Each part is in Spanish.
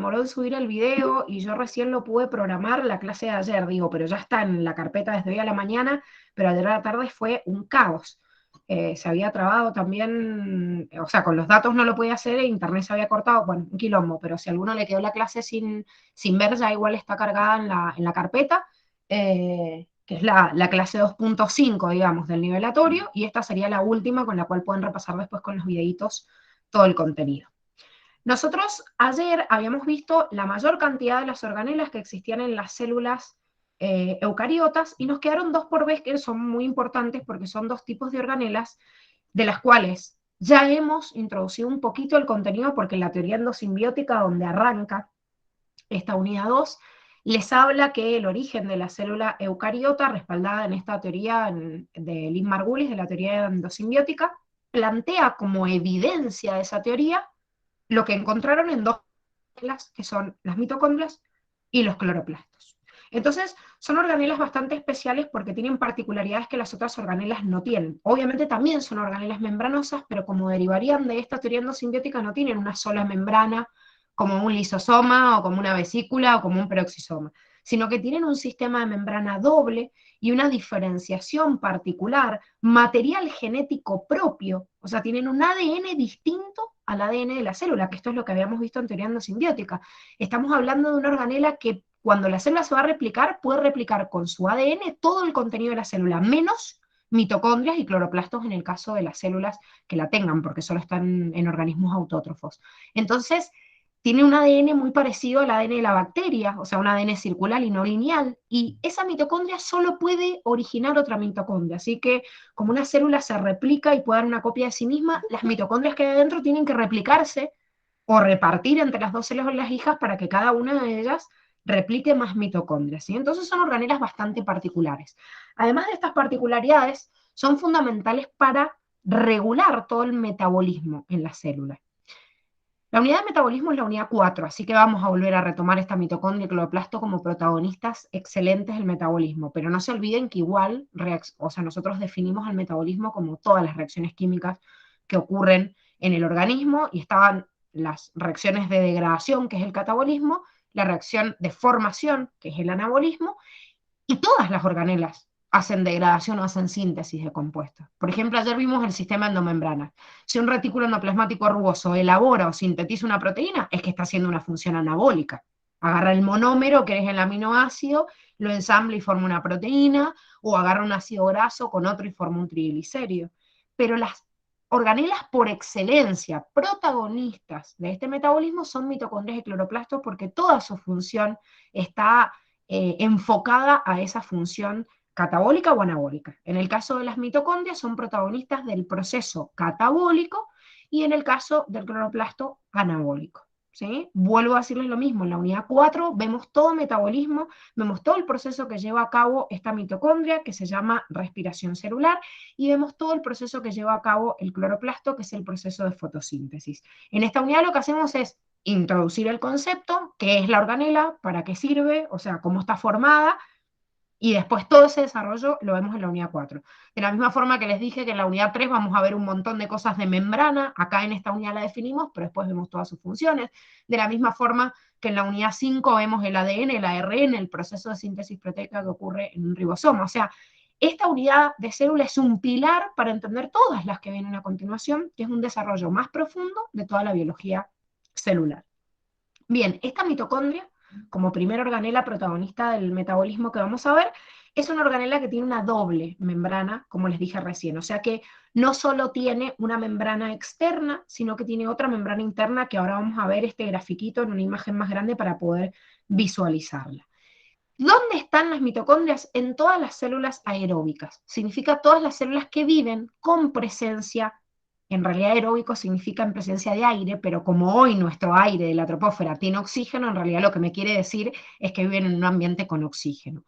demoró en subir el video y yo recién lo pude programar la clase de ayer, digo, pero ya está en la carpeta desde hoy a la mañana, pero ayer a la tarde fue un caos. Se había trabado también, o sea, con los datos no lo podía hacer, e internet se había cortado, bueno, un quilombo, pero si a alguno le quedó la clase sin ver, ya igual está cargada en la carpeta, que es la clase 2.5, digamos, del nivelatorio, y esta sería la última con la cual pueden repasar después con los videitos todo el contenido. Nosotros ayer habíamos visto la mayor cantidad de las organelas que existían en las células eucariotas y nos quedaron dos por vez que son muy importantes porque son dos tipos de organelas de las cuales ya hemos introducido un poquito el contenido porque en la teoría endosimbiótica donde arranca esta unidad 2 les habla que el origen de la célula eucariota, respaldada en esta teoría de Lynn Margulis, de la teoría endosimbiótica, plantea como evidencia de esa teoría lo que encontraron en dos organelas, que son las mitocondrias y los cloroplastos. Entonces, son organelas bastante especiales porque tienen particularidades que las otras organelas no tienen. Obviamente también son organelas membranosas, pero como derivarían de esta teoría endosimbiótica, no tienen una sola membrana, como un lisosoma, o como una vesícula, o como un peroxisoma, sino que tienen un sistema de membrana doble y una diferenciación particular, material genético propio, o sea, tienen un ADN distinto al ADN de la célula, que esto es lo que habíamos visto en teoría endosimbiótica. Estamos hablando de una organela que cuando la célula se va a replicar, puede replicar con su ADN todo el contenido de la célula, menos mitocondrias y cloroplastos en el caso de las células que la tengan, porque solo están en organismos autótrofos. Entonces, tiene un ADN muy parecido al ADN de la bacteria, o sea, un ADN circular y no lineal, y esa mitocondria solo puede originar otra mitocondria, así que como una célula se replica y puede dar una copia de sí misma, las mitocondrias que hay adentro tienen que replicarse o repartir entre las dos células hijas para que cada una de ellas replique más mitocondrias, ¿sí? Entonces son organelas bastante particulares. Además de estas particularidades, son fundamentales para regular todo el metabolismo en la célula. La unidad de metabolismo es la unidad 4, así que vamos a volver a retomar esta mitocondria y cloroplasto como protagonistas excelentes del metabolismo, pero no se olviden que igual, o sea, nosotros definimos el metabolismo como todas las reacciones químicas que ocurren en el organismo, y estaban las reacciones de degradación, que es el catabolismo, la reacción de formación, que es el anabolismo, y todas las organelas hacen degradación o hacen síntesis de compuestos. Por ejemplo, ayer vimos el sistema endomembrana. Si un retículo endoplasmático rugoso elabora o sintetiza una proteína, es que está haciendo una función anabólica. Agarra el monómero, que es el aminoácido, lo ensambla y forma una proteína, o agarra un ácido graso con otro y forma un triglicérido. Pero las organelas por excelencia, protagonistas de este metabolismo, son mitocondrias y cloroplastos porque toda su función está enfocada a esa función catabólica o anabólica. En el caso de las mitocondrias son protagonistas del proceso catabólico y en el caso del cloroplasto anabólico. ¿Sí? Vuelvo a decirles lo mismo, en la unidad 4 vemos todo metabolismo, vemos todo el proceso que lleva a cabo esta mitocondria, que se llama respiración celular, y vemos todo el proceso que lleva a cabo el cloroplasto, que es el proceso de fotosíntesis. En esta unidad lo que hacemos es introducir el concepto, qué es la organela, para qué sirve, o sea, cómo está formada, y después todo ese desarrollo lo vemos en la unidad 4. De la misma forma que les dije que en la unidad 3 vamos a ver un montón de cosas de membrana, acá en esta unidad la definimos, pero después vemos todas sus funciones. De la misma forma que en la unidad 5 vemos el ADN, el ARN, el proceso de síntesis proteica que ocurre en un ribosoma. O sea, esta unidad de célula es un pilar para entender todas las que vienen a continuación, que es un desarrollo más profundo de toda la biología celular. Bien, esta mitocondria, como primera organela protagonista del metabolismo que vamos a ver, es una organela que tiene una doble membrana, como les dije recién, o sea que no solo tiene una membrana externa, sino que tiene otra membrana interna, que ahora vamos a ver este grafiquito en una imagen más grande para poder visualizarla. ¿Dónde están las mitocondrias? En todas las células aeróbicas. Significa todas las células que viven con presencia, en realidad aeróbico significa en presencia de aire, pero como hoy nuestro aire de la troposfera tiene oxígeno, en realidad lo que me quiere decir es que viven en un ambiente con oxígeno.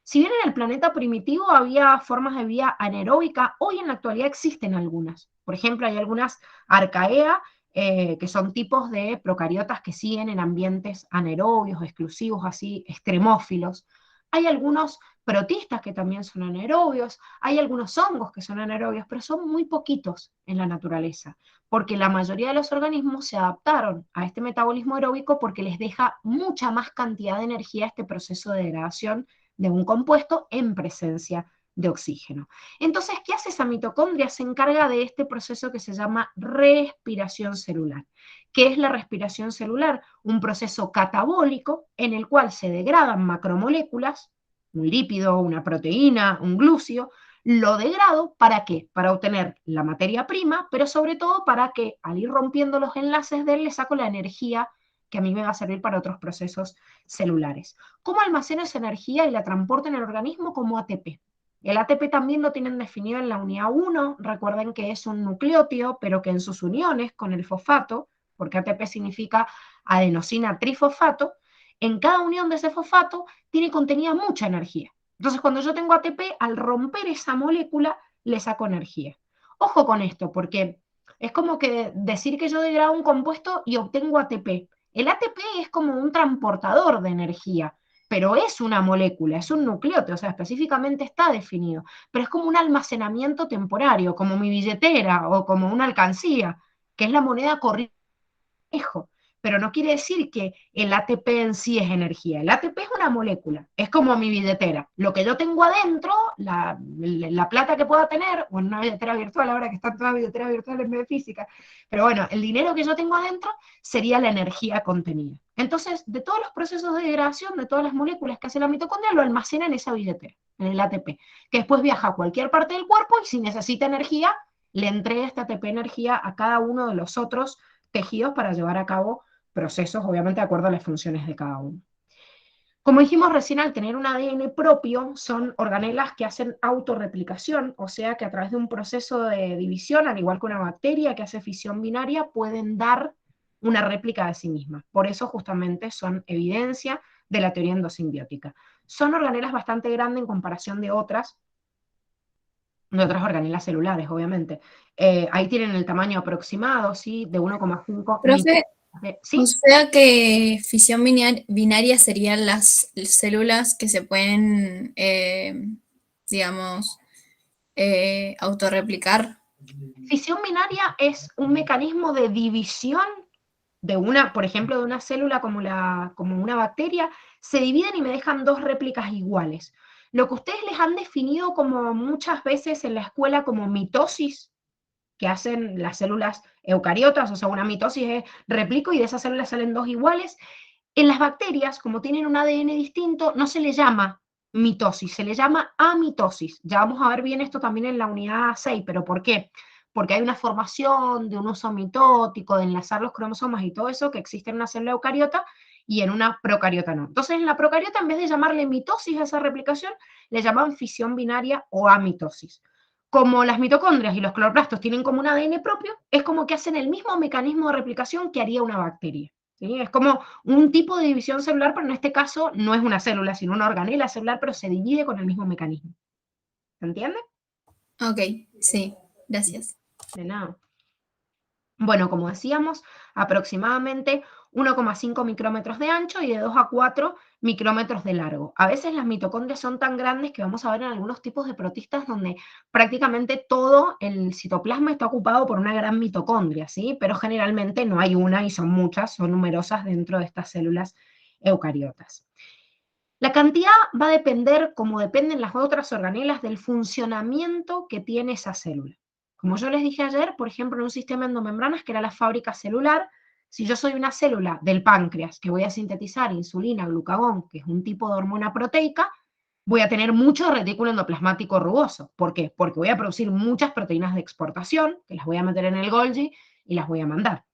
Si bien en el planeta primitivo había formas de vida anaeróbica, hoy en la actualidad existen algunas. Por ejemplo, hay algunas arcaea, que son tipos de procariotas que siguen en ambientes anaerobios, exclusivos, así, extremófilos. Hay algunos protistas que también son anaerobios, hay algunos hongos que son anaerobios, pero son muy poquitos en la naturaleza, porque la mayoría de los organismos se adaptaron a este metabolismo aeróbico porque les deja mucha más cantidad de energía este proceso de degradación de un compuesto en presencia de oxígeno. Entonces, ¿qué hace esa mitocondria? Se encarga de este proceso que se llama respiración celular. ¿Qué es la respiración celular? Un proceso catabólico en el cual se degradan macromoléculas, un lípido, una proteína, un glúcido, lo degrado, ¿para qué? Para obtener la materia prima, pero sobre todo para que al ir rompiendo los enlaces de él le saco la energía que a mí me va a servir para otros procesos celulares. ¿Cómo almaceno esa energía y la transporto en el organismo? Como ATP. El ATP también lo tienen definido en la unidad 1, recuerden que es un nucleótido, pero que en sus uniones con el fosfato, porque ATP significa adenosina trifosfato, en cada unión de ese fosfato tiene contenida mucha energía. Entonces, cuando yo tengo ATP, al romper esa molécula, le saco energía. Ojo con esto, porque es como que decir que yo degrado un compuesto y obtengo ATP. El ATP es como un transportador de energía, pero es una molécula, es un nucleótido, o sea, específicamente está definido, pero es como un almacenamiento temporario, como mi billetera o como una alcancía, que es la moneda corriente, pero no quiere decir que el ATP en sí es energía. El ATP es una molécula, es como mi billetera. Lo que yo tengo adentro, la plata que pueda tener, o en una billetera virtual, ahora que están todas billeteras virtuales en vez de física, pero bueno, el dinero que yo tengo adentro sería la energía contenida. Entonces, de todos los procesos de degradación, de todas las moléculas que hace la mitocondria, lo almacena en esa billetera, en el ATP, que después viaja a cualquier parte del cuerpo y si necesita energía, le entrega esta ATP energía a cada uno de los otros tejidos para llevar a cabo procesos, obviamente de acuerdo a las funciones de cada uno. Como dijimos recién, al tener un ADN propio, son organelas que hacen autorreplicación, o sea que a través de un proceso de división, al igual que una bacteria que hace fisión binaria, pueden dar una réplica de sí misma. Por eso justamente son evidencia de la teoría endosimbiótica. Son organelas bastante grandes en comparación de otras organelas celulares, obviamente. Ahí tienen el tamaño aproximado, ¿sí? De 1,5 Profe, o ¿sí? sea que fisión binaria serían las células que se pueden, digamos, autorreplicar. Fisión binaria es un mecanismo de división de una, por ejemplo, de una célula como una bacteria, se dividen y me dejan dos réplicas iguales. Lo que ustedes les han definido como muchas veces en la escuela como mitosis, que hacen las células eucariotas, o sea, una mitosis es replico y de esas células salen dos iguales. En las bacterias, como tienen un ADN distinto, no se le llama mitosis, se le llama amitosis. Ya vamos a ver bien esto también en la unidad 6, pero ¿por qué? Porque hay una formación de un uso mitótico, de enlazar los cromosomas y todo eso que existe en una célula eucariota y en una procariota no. Entonces, en la procariota, en vez de llamarle mitosis a esa replicación, le llaman fisión binaria o amitosis. Como las mitocondrias y los cloroplastos tienen como un ADN propio, es como que hacen el mismo mecanismo de replicación que haría una bacteria. ¿Sí? Es como un tipo de división celular, pero en este caso no es una célula, sino una organela celular, pero se divide con el mismo mecanismo. ¿Se entiende? Ok, sí, gracias. De nada. Bueno, como decíamos, aproximadamente 1,5 micrómetros de ancho y de 2 a 4 micrómetros de largo. A veces las mitocondrias son tan grandes que vamos a ver en algunos tipos de protistas donde prácticamente todo el citoplasma está ocupado por una gran mitocondria, ¿sí? Pero generalmente no hay una y son muchas, son numerosas dentro de estas células eucariotas. La cantidad va a depender, como dependen las otras organelas, del funcionamiento que tiene esa célula. Como yo les dije ayer, por ejemplo, en un sistema endomembranas, que era la fábrica celular, si yo soy una célula del páncreas que voy a sintetizar insulina, glucagón, que es un tipo de hormona proteica, voy a tener mucho retículo endoplasmático rugoso. ¿Por qué? Porque voy a producir muchas proteínas de exportación, que las voy a meter en el Golgi y las voy a mandar.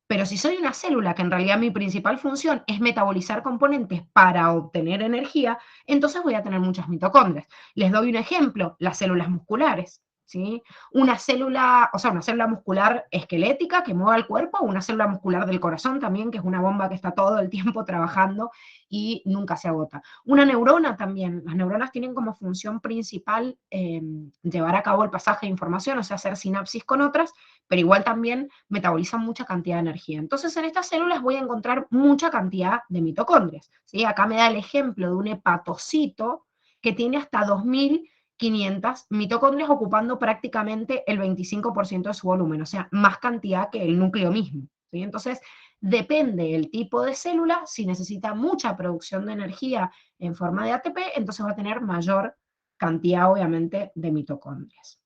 Pero si soy una célula que en realidad mi principal función es metabolizar componentes para obtener energía, entonces voy a tener muchas mitocondrias. Les doy un ejemplo, las células musculares. ¿Sí? Una célula, o sea, una célula muscular esquelética que mueva el cuerpo, una célula muscular del corazón también, que es una bomba que está todo el tiempo trabajando y nunca se agota. Una neurona también, las neuronas tienen como función principal llevar a cabo el pasaje de información, o sea, hacer sinapsis con otras, pero igual también metabolizan mucha cantidad de energía. Entonces, en estas células voy a encontrar mucha cantidad de mitocondrias. ¿Sí? Acá me da el ejemplo de un hepatocito, que tiene hasta 2500 mitocondrias ocupando prácticamente el 25% de su volumen, o sea, más cantidad que el núcleo mismo, ¿sí? Entonces, depende el tipo de célula, si necesita mucha producción de energía en forma de ATP, entonces va a tener mayor cantidad, obviamente, de mitocondrias.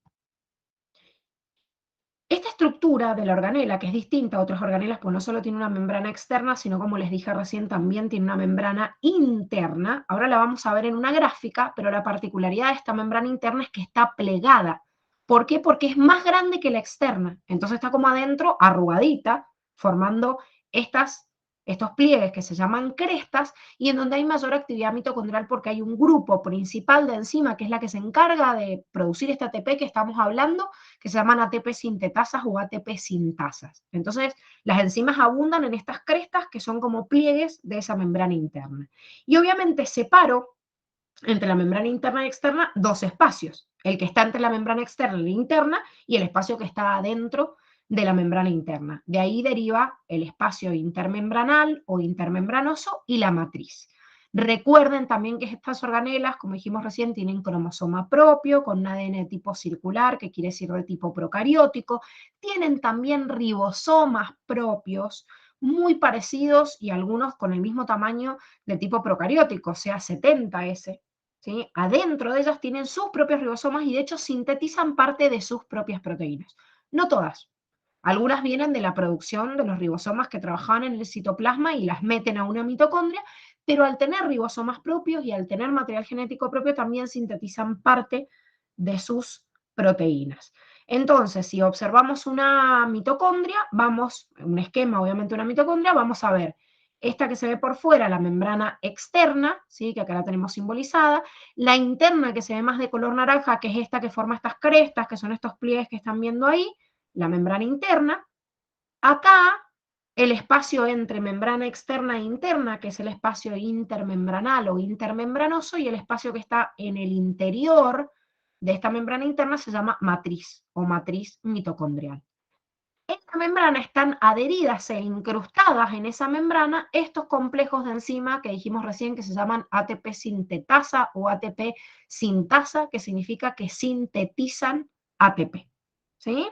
Esta estructura de la organela, que es distinta a otras organelas, pues no solo tiene una membrana externa, sino como les dije recién, también tiene una membrana interna. Ahora la vamos a ver en una gráfica, pero la particularidad de esta membrana interna es que está plegada. ¿Por qué? Porque es más grande que la externa. Entonces está como adentro, arrugadita, formando estos pliegues que se llaman crestas, y en donde hay mayor actividad mitocondrial porque hay un grupo principal de enzima que es la que se encarga de producir este ATP que estamos hablando, que se llaman ATP sintetasas o ATP sintasas. Entonces, las enzimas abundan en estas crestas que son como pliegues de esa membrana interna. Y obviamente separo entre la membrana interna y externa dos espacios, el que está entre la membrana externa y la interna y el espacio que está adentro de la membrana interna. De ahí deriva el espacio intermembranal o intermembranoso y la matriz. Recuerden también que estas organelas, como dijimos recién, tienen cromosoma propio, con un ADN de tipo circular, que quiere decir de tipo procariótico. Tienen también ribosomas propios, muy parecidos y algunos con el mismo tamaño de tipo procariótico, o sea, 70S. ¿Sí? Adentro de ellas tienen sus propios ribosomas y de hecho sintetizan parte de sus propias proteínas. No todas. Algunas vienen de la producción de los ribosomas que trabajaban en el citoplasma y las meten a una mitocondria, pero al tener ribosomas propios y al tener material genético propio también sintetizan parte de sus proteínas. Entonces, si observamos una mitocondria, un esquema obviamente una mitocondria, vamos a ver esta que se ve por fuera, la membrana externa, ¿sí? Que acá la tenemos simbolizada, la interna que se ve más de color naranja, que es esta que forma estas crestas, que son estos pliegues que están viendo ahí, la membrana interna. Acá, el espacio entre membrana externa e interna, que es el espacio intermembranal o intermembranoso, y el espacio que está en el interior de esta membrana interna se llama matriz o matriz mitocondrial. Esta membrana están adheridas e incrustadas en esa membrana estos complejos de enzima que dijimos recién que se llaman ATP sintetasa o ATP sintasa, que significa que sintetizan ATP. ¿Sí?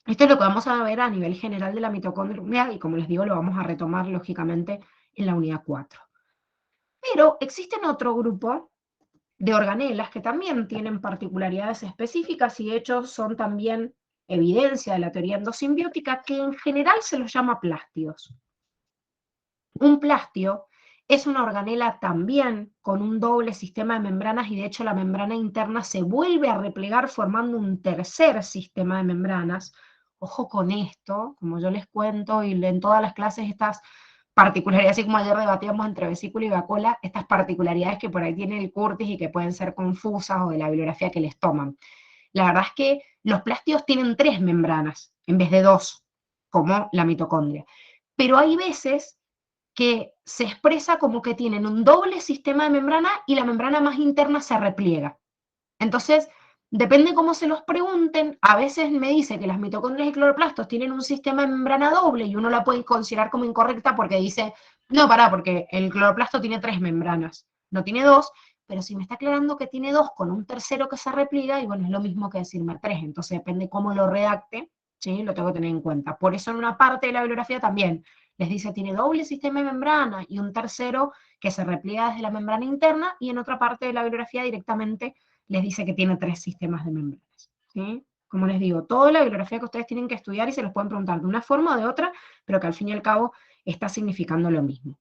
Esto es lo que vamos a ver a nivel general de la mitocondria y como les digo lo vamos a retomar lógicamente en la unidad 4. Pero existen otro grupo de organelas que también tienen particularidades específicas y de hecho son también evidencia de la teoría endosimbiótica, que en general se los llama plástidos. Un plastio es una organela también con un doble sistema de membranas y de hecho la membrana interna se vuelve a replegar formando un tercer sistema de membranas. Ojo con esto, como yo les cuento y en todas las clases estas particularidades, así como ayer debatíamos entre vesícula y vacuola, estas particularidades que por ahí tiene el Curtis y que pueden ser confusas o de la bibliografía que les toman. La verdad es que los plástidos tienen 3 membranas en vez de 2, como la mitocondria. Pero hay veces que se expresa como que tienen un doble sistema de membrana y la membrana más interna se repliega. Entonces, depende cómo se los pregunten, a veces me dice que las mitocondrias y cloroplastos tienen un sistema de membrana doble y uno la puede considerar como incorrecta porque dice, no, pará, porque el cloroplasto tiene 3 membranas, no tiene 2, pero si me está aclarando que tiene 2 con un tercero que se repliega, y bueno, es lo mismo que decirme 3, entonces depende cómo lo redacte, ¿sí? Lo tengo que tener en cuenta. Por eso en una parte de la bibliografía también les dice tiene doble sistema de membrana y un tercero que se repliega desde la membrana interna, y en otra parte de la bibliografía directamente les dice que tiene 3 sistemas de membranas. ¿Sí? Como les digo, toda la bibliografía que ustedes tienen que estudiar y se los pueden preguntar de una forma o de otra, pero que al fin y al cabo está significando lo mismo.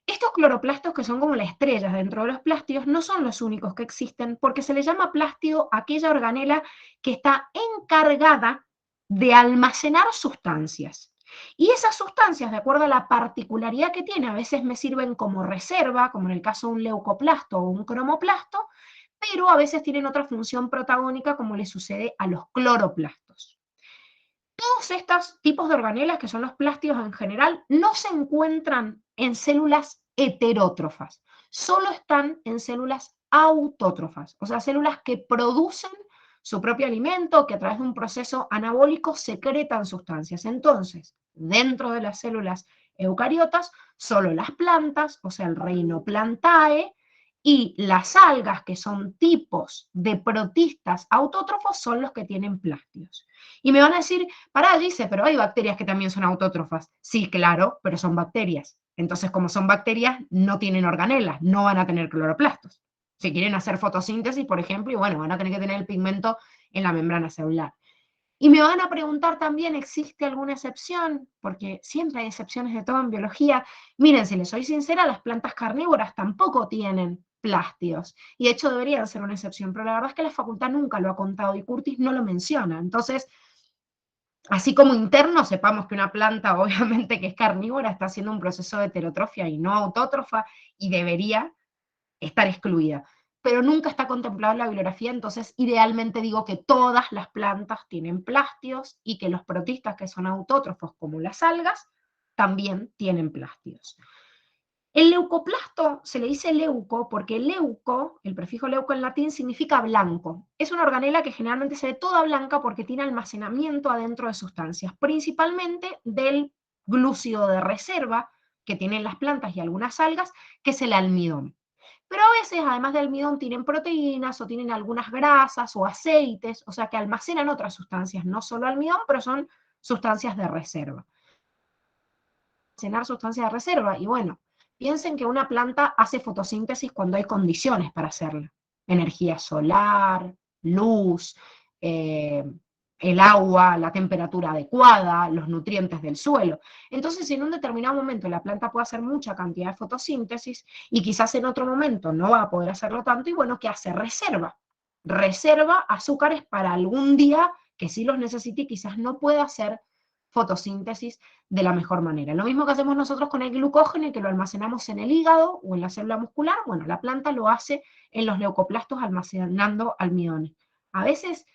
Estos cloroplastos, que son como las estrellas dentro de los plástidos, no son los únicos que existen, porque se le llama plástido a aquella organela que está encargada de almacenar sustancias. Y esas sustancias, de acuerdo a la particularidad que tiene, a veces me sirven como reserva, como en el caso de un leucoplasto o un cromoplasto, pero a veces tienen otra función protagónica, como le sucede a los cloroplastos. Todos estos tipos de organelas, que son los plástidos en general, no se encuentran en células heterótrofas, solo están en células autótrofas, o sea, células que producen su propio alimento, que a través de un proceso anabólico secretan sustancias. Entonces, dentro de las células eucariotas, solo las plantas, o sea, el reino Plantae, Y las algas, que son tipos de protistas autótrofos, son los que tienen plástidos. Y me van a decir, pará, dice, pero hay bacterias que también son autótrofas. Sí, claro, pero son bacterias. Entonces, como son bacterias, no tienen organelas, no van a tener cloroplastos. Si quieren hacer fotosíntesis, por ejemplo, y bueno, van a tener que tener el pigmento en la membrana celular. Y me van a preguntar también, ¿existe alguna excepción? Porque siempre hay excepciones de todo en biología. Miren, si les soy sincera, las plantas carnívoras tampoco tienen plástidos. Y de hecho deberían ser una excepción, pero la verdad es que la facultad nunca lo ha contado y Curtis no lo menciona. Entonces, así como interno, sepamos que una planta, obviamente que es carnívora, está haciendo un proceso de heterotrofia y no autótrofa y debería estar excluida. Pero nunca está contemplado en la bibliografía, entonces idealmente digo que todas las plantas tienen plástidos y que los protistas que son autótrofos, como las algas, también tienen plástidos. El leucoplasto se le dice leuco porque leuco, el prefijo leuco en latín, significa blanco. Es una organela que generalmente se ve toda blanca porque tiene almacenamiento adentro de sustancias, principalmente del glúcido de reserva que tienen las plantas y algunas algas, que es el almidón. Pero a veces, además de almidón, tienen proteínas o tienen algunas grasas o aceites, o sea que almacenan otras sustancias, no solo almidón, pero son sustancias de reserva. Almacenar sustancias de reserva, y bueno, piensen que una planta hace fotosíntesis cuando hay condiciones para hacerla. Energía solar, luz, eh, el agua, la temperatura adecuada, los nutrientes del suelo. Entonces, si en un determinado momento la planta puede hacer mucha cantidad de fotosíntesis y quizás en otro momento no va a poder hacerlo tanto, y bueno, ¿qué hace? Reserva. Reserva azúcares para algún día que sí los necesite y quizás no pueda hacer fotosíntesis de la mejor manera. Lo mismo que hacemos nosotros con el glucógeno y que lo almacenamos en el hígado o en la célula muscular, bueno, la planta lo hace en los leucoplastos almacenando almidones. A veces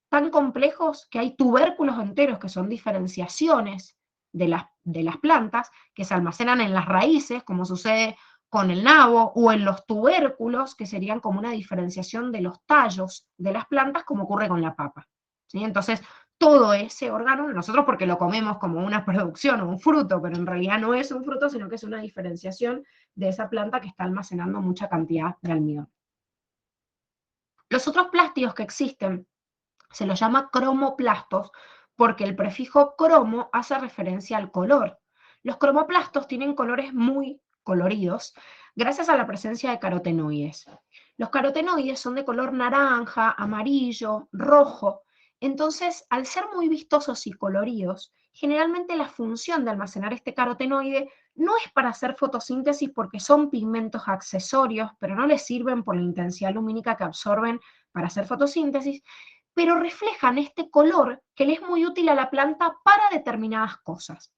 tan complejos que hay tubérculos enteros que son diferenciaciones de las plantas que se almacenan en las raíces, como sucede con el nabo, o en los tubérculos, que serían como una diferenciación de los tallos de las plantas, como ocurre con la papa. ¿Sí? Entonces, todo ese órgano, nosotros porque lo comemos como una producción o un fruto, pero en realidad no es un fruto, sino que es una diferenciación de esa planta que está almacenando mucha cantidad de almidón. Los otros plásticos que existen se los llama cromoplastos porque el prefijo cromo hace referencia al color. Los cromoplastos tienen colores muy coloridos gracias a la presencia de carotenoides. Los carotenoides son de color naranja, amarillo, rojo. Entonces, al ser muy vistosos y coloridos, generalmente la función de almacenar este carotenoide no es para hacer fotosíntesis porque son pigmentos accesorios, pero no les sirven por la intensidad lumínica que absorben para hacer fotosíntesis, pero reflejan este color que le es muy útil a la planta para determinadas cosas.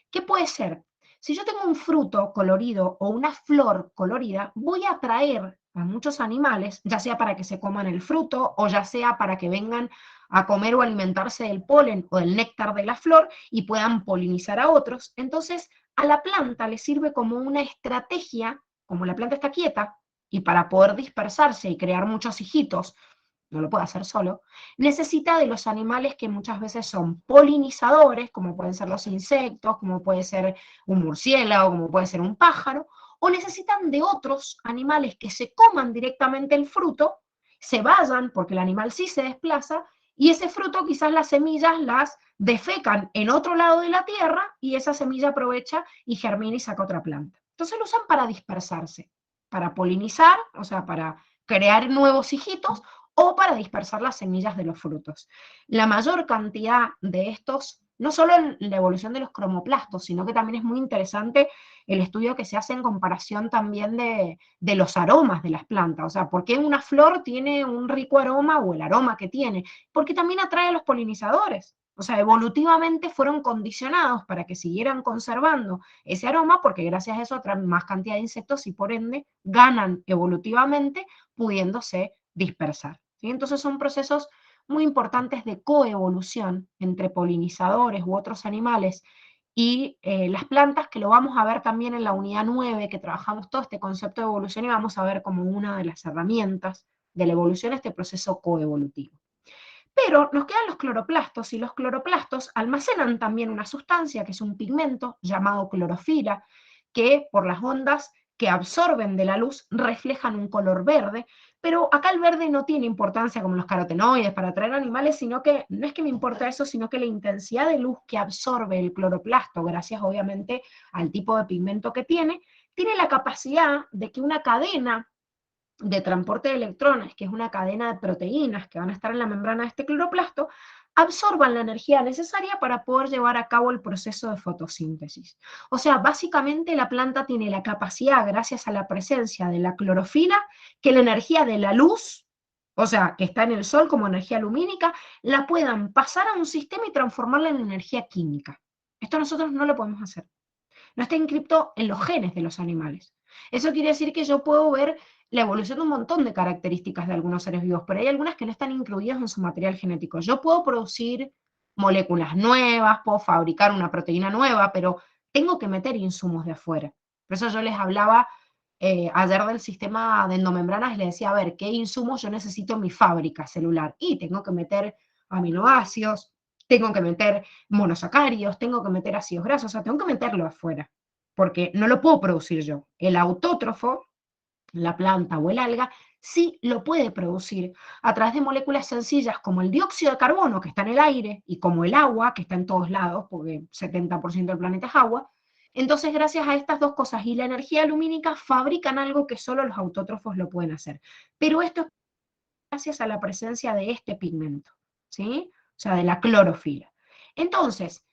¿Qué puede ser? Si yo tengo un fruto colorido o una flor colorida, voy a atraer a muchos animales, ya sea para que se coman el fruto o ya sea para que vengan a comer o alimentarse del polen o del néctar de la flor y puedan polinizar a otros. Entonces, a la planta le sirve como una estrategia, como la planta está quieta, y para poder dispersarse y crear muchos hijitos, no lo puede hacer solo, necesita de los animales que muchas veces son polinizadores, como pueden ser los insectos, como puede ser un murciélago, como puede ser un pájaro, o necesitan de otros animales que se coman directamente el fruto, se vayan, porque el animal sí se desplaza, y ese fruto quizás las semillas las defecan en otro lado de la tierra, y esa semilla aprovecha y germina y saca otra planta. Entonces lo usan para dispersarse, para polinizar, o sea, para crear nuevos hijitos, o para dispersar las semillas de los frutos. La mayor cantidad de estos, no solo en la evolución de los cromoplastos, sino que también es muy interesante el estudio que se hace en comparación también de los aromas de las plantas. O sea, ¿por qué una flor tiene un rico aroma o el aroma que tiene? Porque también atrae a los polinizadores. O sea, evolutivamente fueron condicionados para que siguieran conservando ese aroma, porque gracias a eso atraen más cantidad de insectos y por ende ganan evolutivamente pudiéndose dispersar. ¿Sí? Entonces son procesos muy importantes de coevolución entre polinizadores u otros animales y las plantas, que lo vamos a ver también en la unidad 9, que trabajamos todo este concepto de evolución y vamos a ver como una de las herramientas de la evolución este proceso coevolutivo. Pero nos quedan los cloroplastos, y los cloroplastos almacenan también una sustancia que es un pigmento llamado clorofila, que por las ondas que absorben de la luz reflejan un color verde, pero acá el verde no tiene importancia como los carotenoides para atraer animales, sino que no es que me importa eso, sino que la intensidad de luz que absorbe el cloroplasto, gracias obviamente al tipo de pigmento que tiene la capacidad de que una cadena de transporte de electrones, que es una cadena de proteínas que van a estar en la membrana de este cloroplasto, absorban la energía necesaria para poder llevar a cabo el proceso de fotosíntesis. O sea, básicamente la planta tiene la capacidad, gracias a la presencia de la clorofila, que la energía de la luz, o sea, que está en el sol como energía lumínica, la puedan pasar a un sistema y transformarla en energía química. Esto nosotros no lo podemos hacer. No está inscripto en los genes de los animales. Eso quiere decir que yo puedo ver la evolución de un montón de características de algunos seres vivos, pero hay algunas que no están incluidas en su material genético. Yo puedo producir moléculas nuevas, puedo fabricar una proteína nueva, pero tengo que meter insumos de afuera. Por eso yo les hablaba ayer del sistema de endomembranas y les decía, a ver, ¿qué insumos yo necesito en mi fábrica celular? Y tengo que meter aminoácidos, tengo que meter monosacáridos, tengo que meter ácidos grasos, o sea, tengo que meterlo afuera, porque no lo puedo producir yo. El autótrofo, la planta o el alga, sí lo puede producir a través de moléculas sencillas como el dióxido de carbono, que está en el aire, y como el agua, que está en todos lados, porque 70% del planeta es agua. Entonces, gracias a estas dos cosas y la energía lumínica, fabrican algo que solo los autótrofos lo pueden hacer. Pero esto es gracias a la presencia de este pigmento, ¿sí? O sea, de la clorofila. Entonces,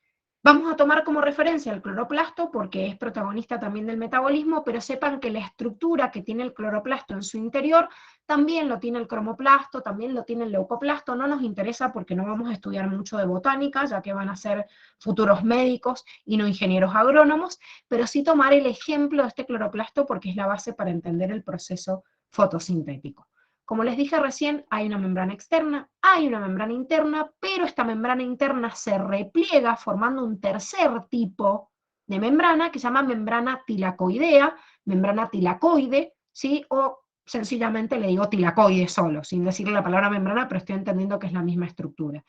vamos a tomar como referencia el cloroplasto porque es protagonista también del metabolismo, pero sepan que la estructura que tiene el cloroplasto en su interior también lo tiene el cromoplasto, también lo tiene el leucoplasto. No nos interesa porque no vamos a estudiar mucho de botánica, ya que van a ser futuros médicos y no ingenieros agrónomos, pero sí tomar el ejemplo de este cloroplasto porque es la base para entender el proceso fotosintético. Como les dije recién, hay una membrana externa, hay una membrana interna, pero esta membrana interna se repliega formando un tercer tipo de membrana que se llama membrana tilacoidea, membrana tilacoide, ¿sí? O sencillamente le digo tilacoide solo, sin decirle la palabra membrana, pero estoy entendiendo que es la misma estructura.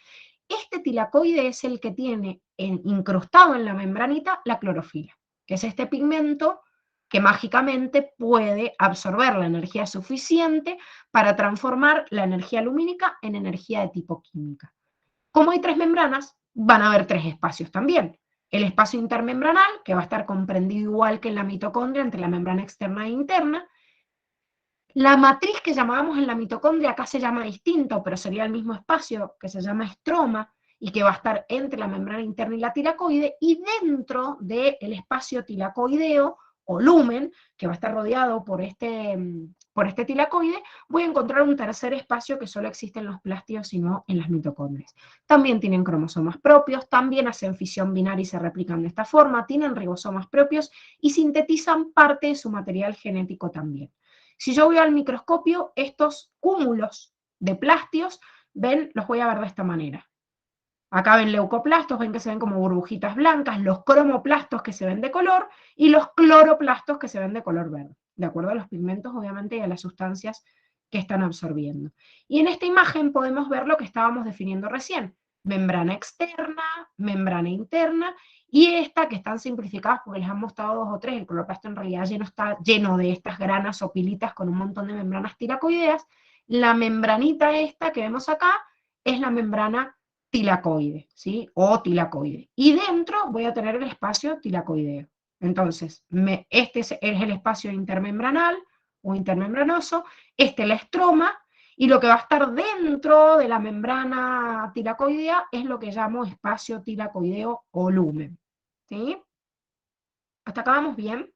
Este tilacoide es el que tiene incrustado en la membranita la clorofila, que es este pigmento que mágicamente puede absorber la energía suficiente para transformar la energía lumínica en energía de tipo química. Como hay tres membranas, van a haber tres espacios también. El espacio intermembranal, que va a estar comprendido igual que en la mitocondria entre la membrana externa e interna. La matriz que llamábamos en la mitocondria acá se llama distinto, pero sería el mismo espacio, que se llama estroma, y que va a estar entre la membrana interna y la tilacoide, y dentro del espacio tilacoideo, o lumen, que va a estar rodeado por este tilacoide, voy a encontrar un tercer espacio que solo existe en los plástidos y no en las mitocondrias. También tienen cromosomas propios, también hacen fisión binaria y se replican de esta forma, tienen ribosomas propios y sintetizan parte de su material genético también. Si yo voy al microscopio, estos cúmulos de plástidos, ven, los voy a ver de esta manera. Acá ven leucoplastos, ven que se ven como burbujitas blancas, los cromoplastos que se ven de color y los cloroplastos que se ven de color verde, de acuerdo a los pigmentos, obviamente, y a las sustancias que están absorbiendo. Y en esta imagen podemos ver lo que estábamos definiendo recién: membrana externa, membrana interna, y esta que están simplificadas porque les han mostrado dos o tres, el cloroplasto en realidad está lleno de estas granas o pilitas con un montón de membranas tilacoideas. La membranita esta que vemos acá es la membrana tilacoide, ¿sí? O tilacoide. Y dentro voy a tener el espacio tilacoideo. Entonces, este es el espacio intermembranal o intermembranoso, este la estroma, y lo que va a estar dentro de la membrana tilacoidea es lo que llamo espacio tilacoideo o lumen, ¿sí? ¿Hasta acá vamos bien?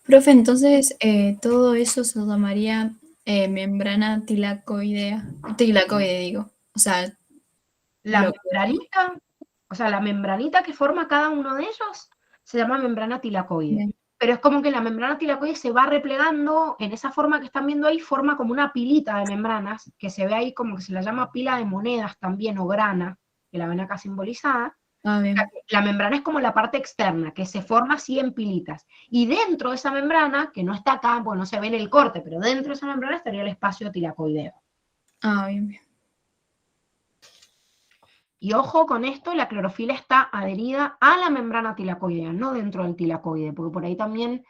Profe, entonces todo eso se llamaría membrana tilacoidea, tilacoide digo, o sea, La lo membranita, o sea, la membranita que forma cada uno de ellos se llama membrana tilacoide. que... Pero es como que la membrana tilacoide se va replegando en esa forma que están viendo ahí, forma como una pilita de membranas, que se ve ahí como que se la llama pila de monedas también, o grana, que la ven acá simbolizada. Ah, bien. La membrana es como la parte externa, que se forma así en pilitas. Y dentro de esa membrana, que no está acá, pues no se ve en el corte, pero dentro de esa membrana estaría el espacio tilacoideo. Ah, bien, bien. Y ojo con esto, la clorofila está adherida a la membrana tilacoidea, no dentro del tilacoide, porque por ahí también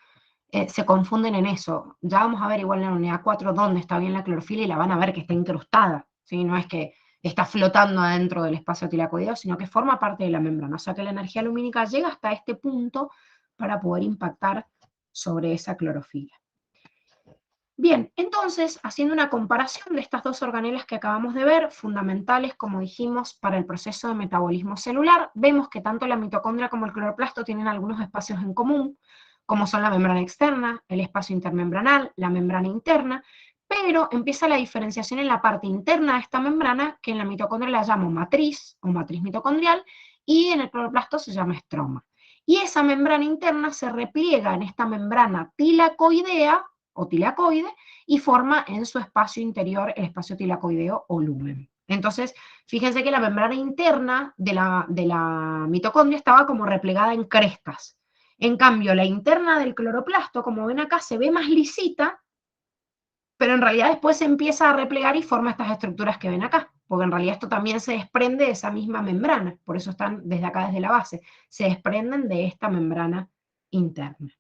se confunden en eso. Ya vamos a ver igual en la unidad 4 dónde está bien la clorofila y la van a ver que está incrustada, ¿sí? No es que está flotando adentro del espacio tilacoideo, sino que forma parte de la membrana. O sea que la energía lumínica llega hasta este punto para poder impactar sobre esa clorofila. Bien, entonces, haciendo una comparación de estas dos organelas que acabamos de ver, fundamentales, como dijimos, para el proceso de metabolismo celular, vemos que tanto la mitocondria como el cloroplasto tienen algunos espacios en común, como son la membrana externa, el espacio intermembranal, la membrana interna, pero empieza la diferenciación en la parte interna de esta membrana, que en la mitocondria la llamo matriz o matriz mitocondrial, y en el cloroplasto se llama estroma. Y esa membrana interna se repliega en esta membrana tilacoidea, o tilacoide, y forma en su espacio interior el espacio tilacoideo o lumen. Entonces, fíjense que la membrana interna de la mitocondria estaba como replegada en crestas. En cambio, la interna del cloroplasto, como ven acá, se ve más lisita, pero en realidad después se empieza a replegar y forma estas estructuras que ven acá, porque en realidad esto también se desprende de esa misma membrana, por eso están desde acá, desde la base, se desprenden de esta membrana interna.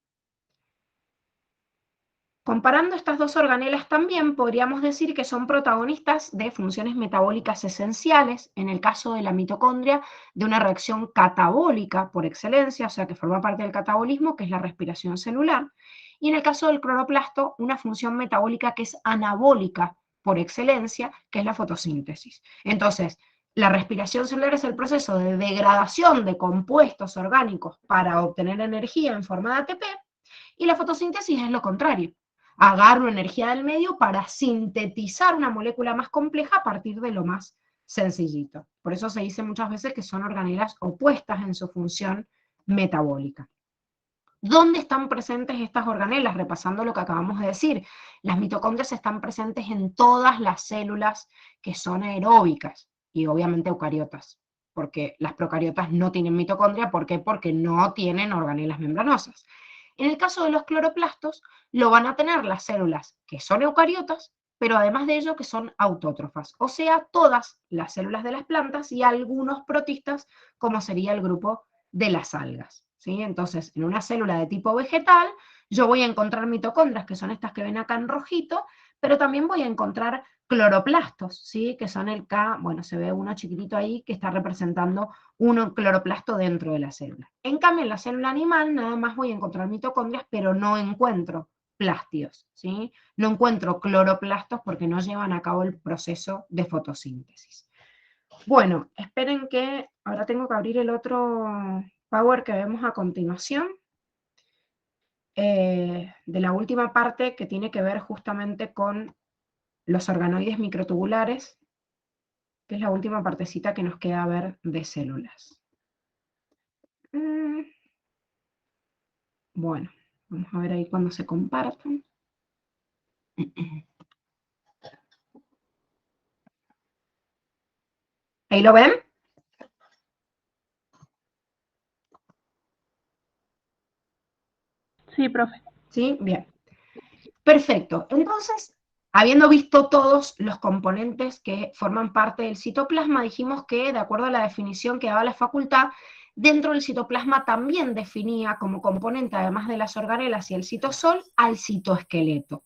Comparando estas dos organelas también podríamos decir que son protagonistas de funciones metabólicas esenciales, en el caso de la mitocondria, de una reacción catabólica por excelencia, o sea que forma parte del catabolismo, que es la respiración celular, y en el caso del cloroplasto, una función metabólica que es anabólica por excelencia, que es la fotosíntesis. Entonces, la respiración celular es el proceso de degradación de compuestos orgánicos para obtener energía en forma de ATP, y la fotosíntesis es lo contrario. Agarro energía del medio para sintetizar una molécula más compleja a partir de lo más sencillito. Por eso se dice muchas veces que son organelas opuestas en su función metabólica. ¿Dónde están presentes estas organelas? Repasando lo que acabamos de decir, las mitocondrias están presentes en todas las células que son aeróbicas y obviamente eucariotas, porque las procariotas no tienen mitocondria. ¿Por qué? Porque no tienen organelas membranosas. En el caso de los cloroplastos, lo van a tener las células que son eucariotas, pero además de ello que son autótrofas, o sea, todas las células de las plantas y algunos protistas, como sería el grupo de las algas. ¿Sí? Entonces, en una célula de tipo vegetal, yo voy a encontrar mitocondrias, que son estas que ven acá en rojito, pero también voy a encontrar cloroplastos, ¿sí? Que son el K, bueno, se ve uno chiquitito ahí que está representando un cloroplasto dentro de la célula. En cambio, en la célula animal nada más voy a encontrar mitocondrias, pero no encuentro plástidos, ¿sí? No encuentro cloroplastos porque no llevan a cabo el proceso de fotosíntesis. Bueno, esperen que ahora tengo que abrir el otro Power que vemos a continuación, de la última parte que tiene que ver justamente con los organoides microtubulares, que es la última partecita que nos queda ver de células. Bueno, vamos a ver ahí cuando se compartan. ¿Ahí lo ven? Sí, profe. Sí, bien. Perfecto. Entonces, habiendo visto todos los componentes que forman parte del citoplasma, dijimos que, de acuerdo a la definición que daba la facultad, dentro del citoplasma también definía como componente, además de las organelas y el citosol, al citoesqueleto.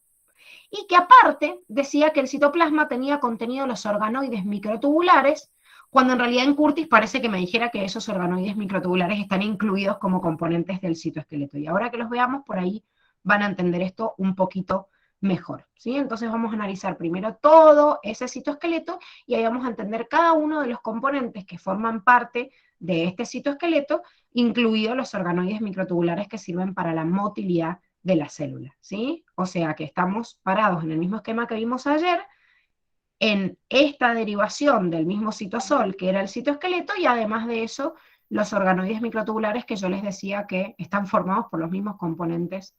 Y que aparte decía que el citoplasma tenía contenido los organoides microtubulares, cuando en realidad en Curtis parece que me dijera que esos organoides microtubulares están incluidos como componentes del citoesqueleto. Y ahora que los veamos, por ahí van a entender esto un poquito mejor, ¿sí? Entonces vamos a analizar primero todo ese citoesqueleto y ahí vamos a entender cada uno de los componentes que forman parte de este citoesqueleto, incluidos los organoides microtubulares que sirven para la motilidad de la célula, ¿sí? O sea que estamos parados en el mismo esquema que vimos ayer, en esta derivación del mismo citosol, que era el citoesqueleto, y además de eso, los organoides microtubulares que yo les decía que están formados por los mismos componentes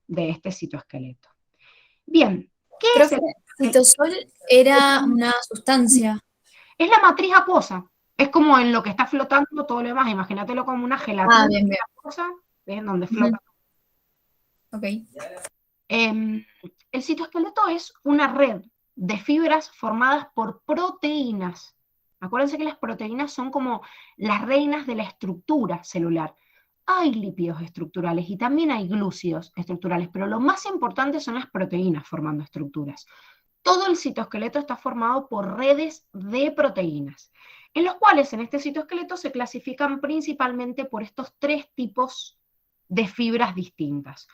de este citoesqueleto. Bien, ¿qué es Profe, citosol era una sustancia. Es la matriz acuosa. Es como en lo que está flotando todo lo demás. Imagínatelo como una gelatina Bien, bien. acuosa, ¿ves? Donde flota. Ok. El citoesqueleto es una red de fibras formadas por proteínas. Acuérdense que las proteínas son como las reinas de la estructura celular. Hay lípidos estructurales y también hay glúcidos estructurales, pero lo más importante son las proteínas formando estructuras. Todo el citoesqueleto está formado por redes de proteínas, en los cuales en este citoesqueleto se clasifican principalmente por estos tres tipos de fibras distintas.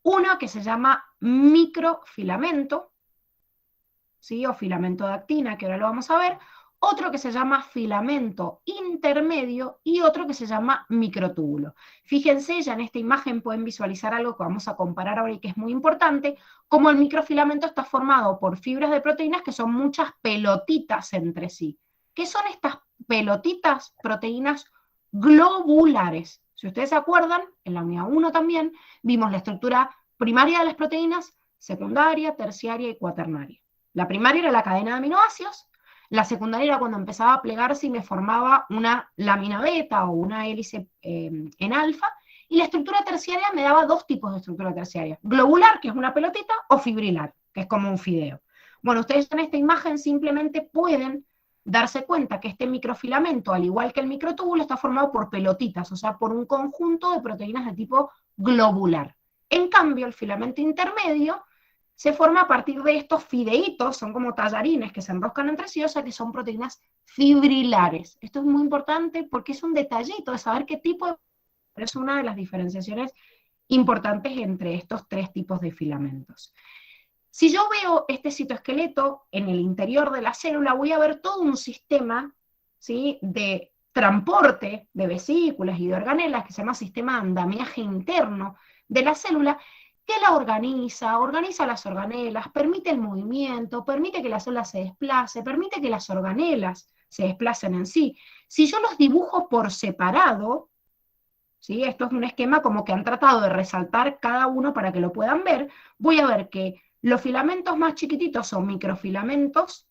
Uno que se llama microfilamento, ¿sí? O filamento de actina, que ahora lo vamos a ver, otro que se llama filamento intermedio y otro que se llama microtúbulo. Fíjense, ya en esta imagen pueden visualizar algo que vamos a comparar ahora y que es muy importante, como el microfilamento está formado por fibras de proteínas que son muchas pelotitas entre sí. ¿Qué son estas pelotitas? Proteínas globulares. Si ustedes se acuerdan, en la unidad 1 también vimos la estructura primaria de las proteínas, secundaria, terciaria y cuaternaria. La primaria era la cadena de aminoácidos, la secundaria era cuando empezaba a plegarse y me formaba una lámina beta o una hélice en alfa, y la estructura terciaria me daba dos tipos de estructura terciaria, globular, que es una pelotita, o fibrilar, que es como un fideo. Bueno, ustedes en esta imagen simplemente pueden darse cuenta que este microfilamento, al igual que el microtúbulo, está formado por pelotitas, o sea, por un conjunto de proteínas de tipo globular. En cambio, el filamento intermedio se forma a partir de estos fideitos, son como tallarines que se enroscan entre sí, o sea que son proteínas fibrilares. Esto es muy importante porque es un detallito de saber qué tipo de... Es una de las diferenciaciones importantes entre estos tres tipos de filamentos. Si yo veo este citoesqueleto en el interior de la célula, voy a ver todo un sistema, ¿sí?, de transporte de vesículas y de organelas, que se llama sistema de andamiaje interno de la célula, que la organiza las organelas, permite el movimiento, permite que la célula se desplace, permite que las organelas se desplacen en sí. Si yo los dibujo por separado, ¿sí?, esto es un esquema como que han tratado de resaltar cada uno para que lo puedan ver, voy a ver que los filamentos más chiquititos son microfilamentos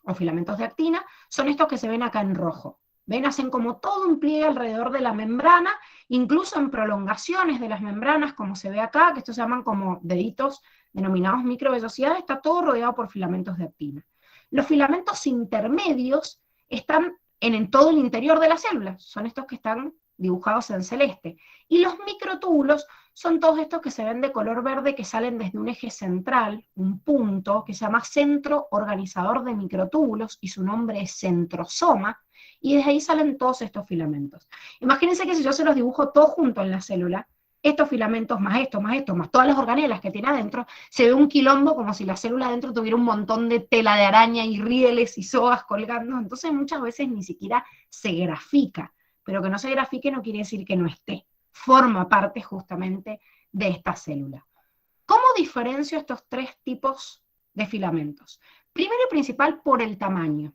o filamentos de actina, son estos que se ven acá en rojo. ¿Ven? Hacen como todo un pliegue alrededor de la membrana, incluso en prolongaciones de las membranas, como se ve acá, que estos se llaman como deditos denominados microvellosidades, está todo rodeado por filamentos de actina. Los filamentos intermedios están en todo el interior de la célula, son estos que están dibujados en celeste. Y los microtúbulos son todos estos que se ven de color verde, que salen desde un eje central, un punto, que se llama centro organizador de microtúbulos, y su nombre es centrosoma, y desde ahí salen todos estos filamentos. Imagínense que si yo se los dibujo todos juntos en la célula, estos filamentos más esto, más todas las organelas que tiene adentro, se ve un quilombo como si la célula adentro tuviera un montón de tela de araña y rieles y sogas colgando, entonces muchas veces ni siquiera se grafica, pero que no se grafique no quiere decir que no esté, forma parte justamente de esta célula. ¿Cómo diferencio estos tres tipos de filamentos? Primero y principal por el tamaño,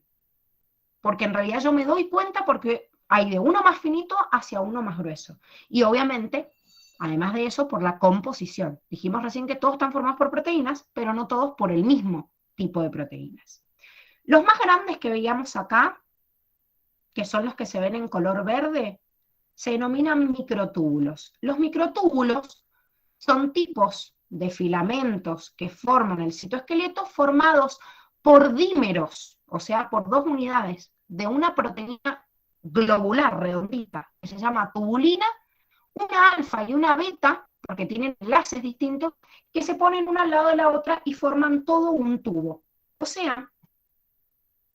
porque en realidad yo me doy cuenta porque hay de uno más finito hacia uno más grueso, y obviamente, además de eso, por la composición. Dijimos recién que todos están formados por proteínas, pero no todos por el mismo tipo de proteínas. Los más grandes que veíamos acá, que son los que se ven en color verde, se denominan microtúbulos. Los microtúbulos son tipos de filamentos que forman el citoesqueleto formados por dímeros, o sea, por dos unidades de una proteína globular redondita, que se llama tubulina, una alfa y una beta, porque tienen enlaces distintos, que se ponen una al lado de la otra y forman todo un tubo. O sea,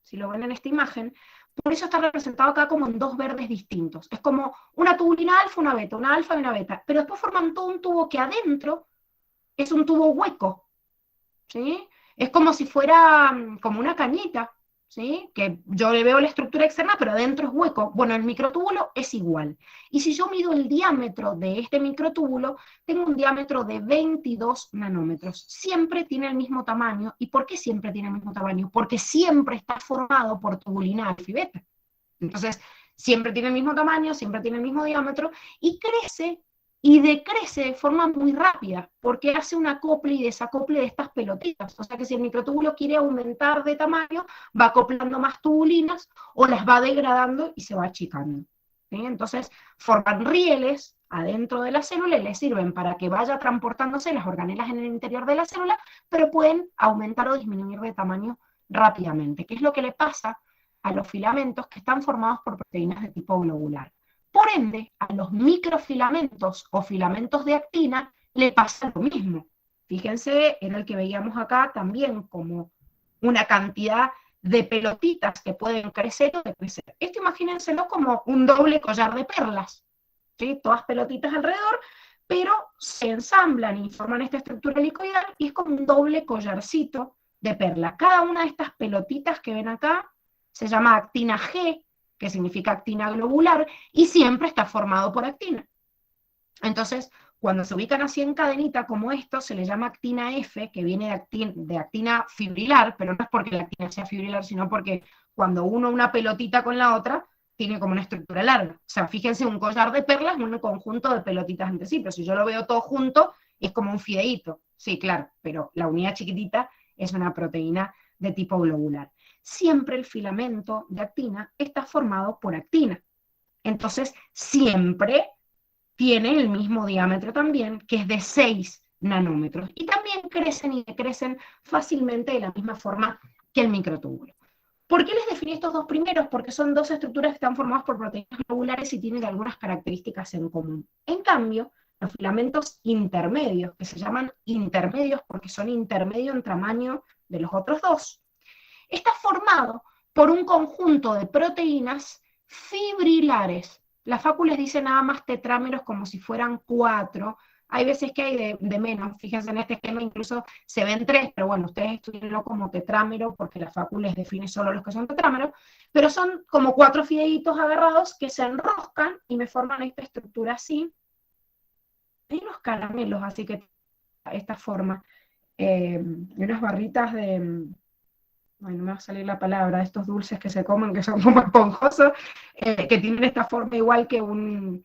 si lo ven en esta imagen, por eso está representado acá como en dos verdes distintos. Es como una tubulina alfa, una alfa y una beta, pero después forman todo un tubo que adentro es un tubo hueco, ¿sí? Es como si fuera como una cañita, ¿sí? Que yo le veo la estructura externa, pero adentro es hueco. Bueno, el microtúbulo es igual. Y si yo mido el diámetro de este microtúbulo, tengo un diámetro de 22 nanómetros. Siempre tiene el mismo tamaño. ¿Y por qué siempre tiene el mismo tamaño? Porque siempre está formado por tubulina alfa y beta. Entonces, siempre tiene el mismo tamaño, siempre tiene el mismo diámetro, y crece y decrece de forma muy rápida, porque hace un acople y desacople de estas pelotitas. O sea que si el microtúbulo quiere aumentar de tamaño, va acoplando más tubulinas o las va degradando y se va achicando, ¿sí? Entonces forman rieles adentro de la célula y le sirven para que vaya transportándose las organelas en el interior de la célula, pero pueden aumentar o disminuir de tamaño rápidamente. ¿Qué es lo que le pasa a los filamentos que están formados por proteínas de tipo globular. Por ende, a los microfilamentos o filamentos de actina le pasa lo mismo. Fíjense, era el que veíamos acá también como una cantidad de pelotitas que pueden crecer o decrecer. Esto imagínenselo como un doble collar de perlas, ¿sí? Todas pelotitas alrededor, pero se ensamblan y forman esta estructura helicoidal y es como un doble collarcito de perla. Cada una de estas pelotitas que ven acá se llama actina G, que significa actina globular, y siempre está formado por actina. Entonces, cuando se ubican así en cadenita como esto, se le llama actina F, que viene de actina fibrilar, pero no es porque la actina sea fibrilar, sino porque cuando uno una pelotita con la otra, tiene como una estructura larga. O sea, fíjense, un collar de perlas es un conjunto de pelotitas entre sí, pero si yo lo veo todo junto, es como un fideíto. Sí, claro, pero la unidad chiquitita es una proteína de tipo globular. Siempre el filamento de actina está formado por actina. Entonces, siempre tiene el mismo diámetro también, que es de 6 nanómetros. Y también crecen y decrecen fácilmente de la misma forma que el microtúbulo. ¿Por qué les definí estos dos primeros? Porque son dos estructuras que están formadas por proteínas globulares y tienen algunas características en común. En cambio, los filamentos intermedios, que se llaman intermedios porque son intermedio en tamaño de los otros dos, está formado por un conjunto de proteínas fibrilares. La facu les dice nada más tetrámeros como si fueran 4. Hay veces que hay de menos. Fíjense, en este esquema incluso se ven 3, pero bueno, ustedes estudienlo como tetrámero porque la facu les define solo los que son tetrámeros, pero son como 4 fideitos agarrados que se enroscan y me forman esta estructura así. Hay unos caramelos, así que esta forma, unas barritas de, bueno, no me va a salir la palabra, estos dulces que se comen, que son como esponjosos, que tienen esta forma igual que un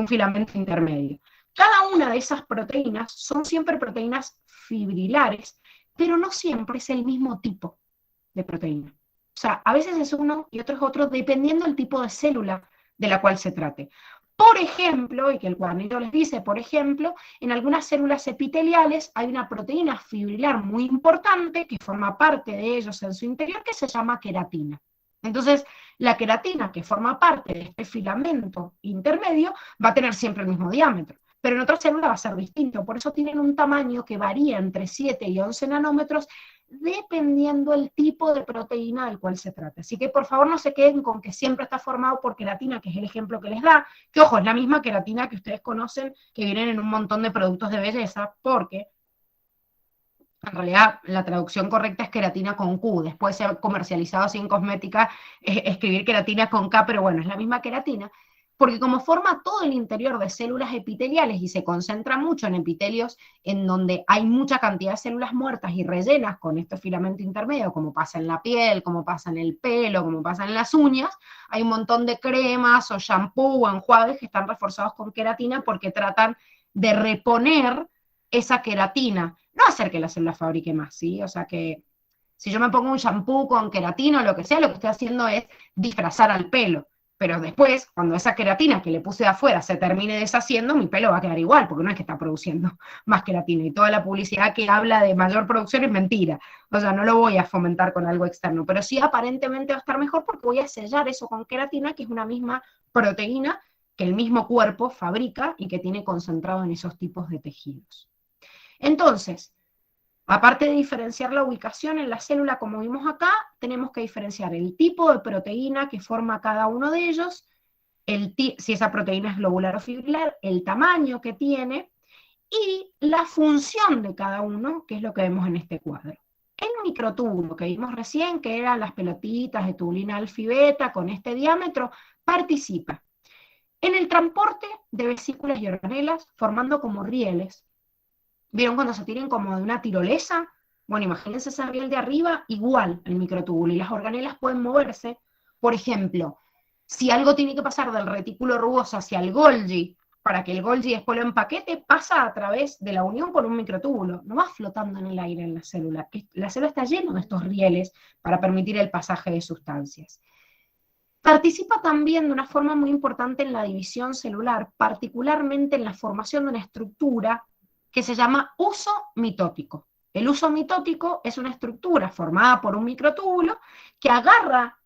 filamento intermedio. Cada una de esas proteínas son siempre proteínas fibrilares, pero no siempre es el mismo tipo de proteína. O sea, a veces es uno y otro es otro, dependiendo del tipo de célula de la cual se trate. Por ejemplo, y que el cuadernito les dice, por ejemplo, en algunas células epiteliales hay una proteína fibrilar muy importante que forma parte de ellos en su interior que se llama queratina. Entonces, la queratina que forma parte de este filamento intermedio va a tener siempre el mismo diámetro, pero en otra célula va a ser distinto. Por eso tienen un tamaño que varía entre 7 y 11 nanómetros dependiendo el tipo de proteína del cual se trate. Así que por favor no se queden con que siempre está formado por queratina, que es el ejemplo que les da, que ojo, es la misma queratina que ustedes conocen, que vienen en un montón de productos de belleza, porque en realidad la traducción correcta es queratina con Q, después se ha comercializado así en cosmética escribir queratina con K, pero bueno, es la misma queratina, porque como forma todo el interior de células epiteliales y se concentra mucho en epitelios en donde hay mucha cantidad de células muertas y rellenas con este filamento intermedio, como pasa en la piel, como pasa en el pelo, como pasa en las uñas, hay un montón de cremas o shampoo o enjuagues que están reforzados con queratina porque tratan de reponer esa queratina, no hacer que la célula fabrique más, ¿sí? O sea que si yo me pongo un shampoo con queratina o lo que sea, lo que estoy haciendo es disfrazar al pelo. Pero después, cuando esa queratina que le puse de afuera se termine deshaciendo, mi pelo va a quedar igual, porque no es que está produciendo más queratina. Y toda la publicidad que habla de mayor producción es mentira. O sea, no lo voy a fomentar con algo externo, pero sí aparentemente va a estar mejor porque voy a sellar eso con queratina, que es una misma proteína que el mismo cuerpo fabrica y que tiene concentrado en esos tipos de tejidos. Entonces, aparte de diferenciar la ubicación en la célula, como vimos acá, tenemos que diferenciar el tipo de proteína que forma cada uno de ellos, si esa proteína es globular o fibrilar, el tamaño que tiene y la función de cada uno, que es lo que vemos en este cuadro. El microtúbulo que vimos recién, que eran las pelotitas de tubulina alfa y beta con este diámetro, participa en el transporte de vesículas y organelas, formando como rieles. ¿Vieron cuando se tiran como de una tirolesa? Bueno, imagínense esa riel de arriba, igual el microtúbulo, y las organelas pueden moverse. Por ejemplo, si algo tiene que pasar del retículo rugoso hacia el Golgi, para que el Golgi después lo empaquete, pasa a través de la unión con un microtúbulo, no va flotando en el aire en la célula. La célula está llena de estos rieles para permitir el pasaje de sustancias. Participa también de una forma muy importante en la división celular, particularmente en la formación de una estructura que se llama uso mitótico. El uso mitótico es una estructura formada por un microtúbulo que agarra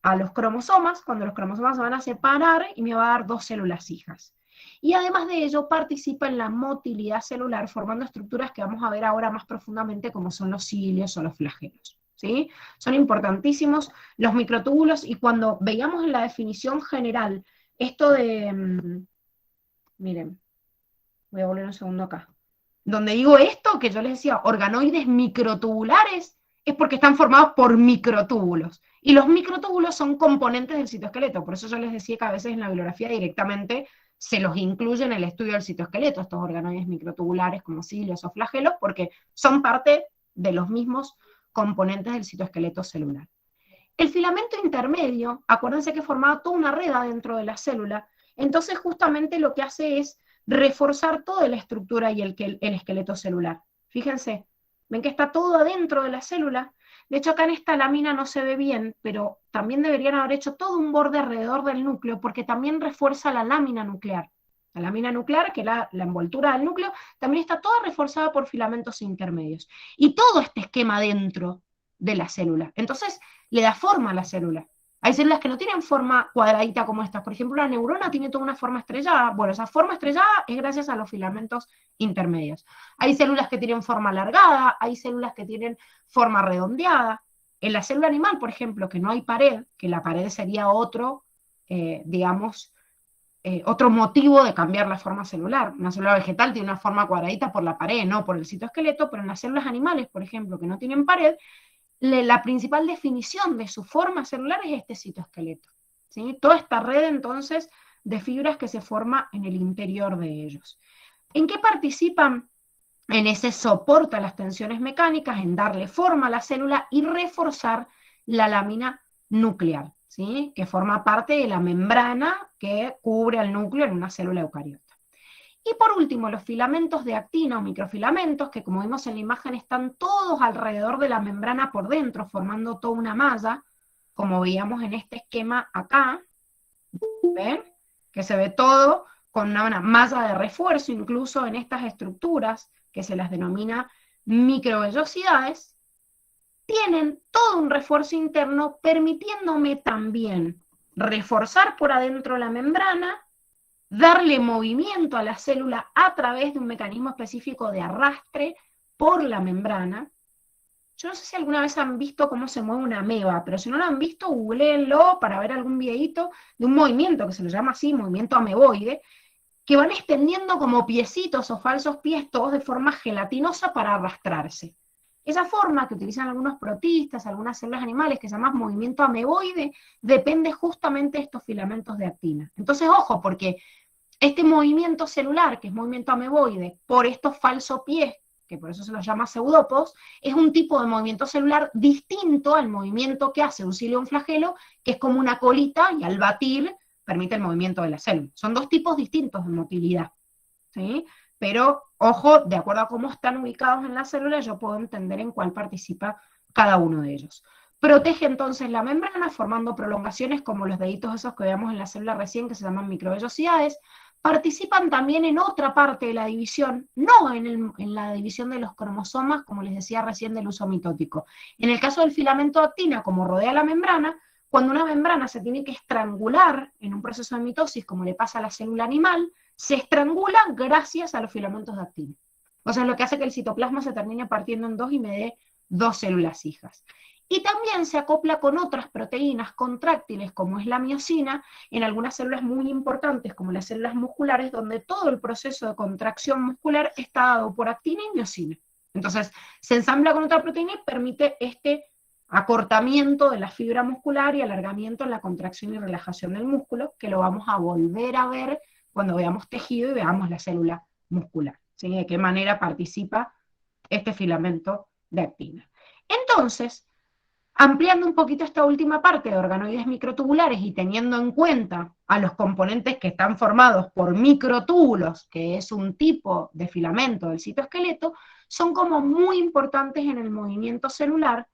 a los cromosomas, cuando los cromosomas se van a separar, y me va a dar 2 células hijas. Y además de ello, participa en la motilidad celular, formando estructuras que vamos a ver ahora más profundamente, como son los cilios o los flagelos. ¿Sí? Son importantísimos los microtúbulos, y cuando veíamos en la definición general esto de, miren, voy a volver un segundo acá, donde digo esto, que yo les decía, organoides microtubulares, es porque están formados por microtúbulos. Y los microtúbulos son componentes del citoesqueleto, por eso yo les decía que a veces en la bibliografía directamente se los incluye en el estudio del citoesqueleto, estos organoides microtubulares como cilios o flagelos, porque son parte de los mismos componentes del citoesqueleto celular. El filamento intermedio, acuérdense que formaba toda una red adentro de la célula, entonces justamente lo que hace es reforzar toda la estructura y el esqueleto celular. Fíjense, ven que está todo adentro de la célula. De hecho, acá en esta lámina no se ve bien, pero también deberían haber hecho todo un borde alrededor del núcleo, porque también refuerza la lámina nuclear. La lámina nuclear, que es la envoltura del núcleo, también está toda reforzada por filamentos intermedios. Y todo este esquema dentro de la célula. Entonces, le da forma a la célula. Hay células que no tienen forma cuadradita como estas. Por ejemplo, la neurona tiene toda una forma estrellada. Bueno, esa forma estrellada es gracias a los filamentos intermedios. Hay células que tienen forma alargada, hay células que tienen forma redondeada. En la célula animal, por ejemplo, que no hay pared, que la pared sería otro, otro motivo de cambiar la forma celular. Una célula vegetal tiene una forma cuadradita por la pared, no por el citoesqueleto, pero en las células animales, por ejemplo, que no tienen pared, la principal definición de su forma celular es este citoesqueleto. ¿Sí? Toda esta red, entonces, de fibras que se forma en el interior de ellos. ¿En qué participan? En ese soporte a las tensiones mecánicas, en darle forma a la célula y reforzar la lámina nuclear, ¿sí? Que forma parte de la membrana que cubre al núcleo en una célula eucariota. Y por último, los filamentos de actina o microfilamentos, que como vimos en la imagen están todos alrededor de la membrana por dentro, formando toda una malla, como veíamos en este esquema acá, ¿ven? Que se ve todo con una malla de refuerzo, incluso en estas estructuras, que se las denomina microvellosidades, tienen todo un refuerzo interno, permitiéndome también reforzar por adentro la membrana, darle movimiento a la célula a través de un mecanismo específico de arrastre por la membrana. Yo no sé si alguna vez han visto cómo se mueve una ameba, pero si no lo han visto, googleenlo para ver algún videito de un movimiento que se lo llama así, movimiento ameboide, que van extendiendo como piecitos o falsos pies, todos de forma gelatinosa para arrastrarse. Esa forma que utilizan algunos protistas, algunas células animales, que se llama movimiento ameboide, depende justamente de estos filamentos de actina. Entonces, ojo, porque este movimiento celular, que es movimiento ameboide, por estos falsos pies, que por eso se los llama pseudópodos, es un tipo de movimiento celular distinto al movimiento que hace un cilio o un flagelo, que es como una colita, y al batir permite el movimiento de la célula. Son dos tipos distintos de motilidad, ¿sí? Pero, ojo, de acuerdo a cómo están ubicados en la célula, yo puedo entender en cuál participa cada uno de ellos. Protege entonces la membrana, formando prolongaciones como los deditos esos que veamos en la célula recién, que se llaman microvellosidades. Participan también en otra parte de la división, no en la división de los cromosomas, como les decía recién, del uso mitótico. En el caso del filamento de actina, como rodea la membrana, cuando una membrana se tiene que estrangular en un proceso de mitosis, como le pasa a la célula animal, se estrangula gracias a los filamentos de actina. O sea, es lo que hace que el citoplasma se termine partiendo en dos y me dé 2 células hijas. Y también se acopla con otras proteínas contráctiles, como es la miosina, en algunas células muy importantes, como las células musculares, donde todo el proceso de contracción muscular está dado por actina y miosina. Entonces, se ensambla con otra proteína y permite este acortamiento de la fibra muscular y alargamiento en la contracción y relajación del músculo, que lo vamos a volver a ver cuando veamos tejido y veamos la célula muscular, ¿sí? De qué manera participa este filamento de actina. Entonces, ampliando un poquito esta última parte de organoides microtubulares y teniendo en cuenta a los componentes que están formados por microtúbulos, que es un tipo de filamento del citoesqueleto, son como muy importantes en el movimiento celular.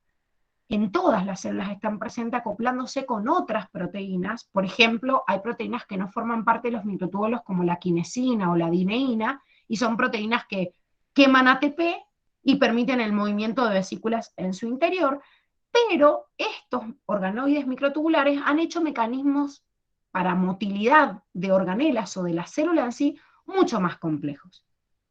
En todas las células están presentes acoplándose con otras proteínas. Por ejemplo, hay proteínas que no forman parte de los microtúbulos como la quinesina o la dineína, y son proteínas que queman ATP y permiten el movimiento de vesículas en su interior. Pero estos organoides microtubulares han hecho mecanismos para motilidad de organelas o de la célula en sí mucho más complejos.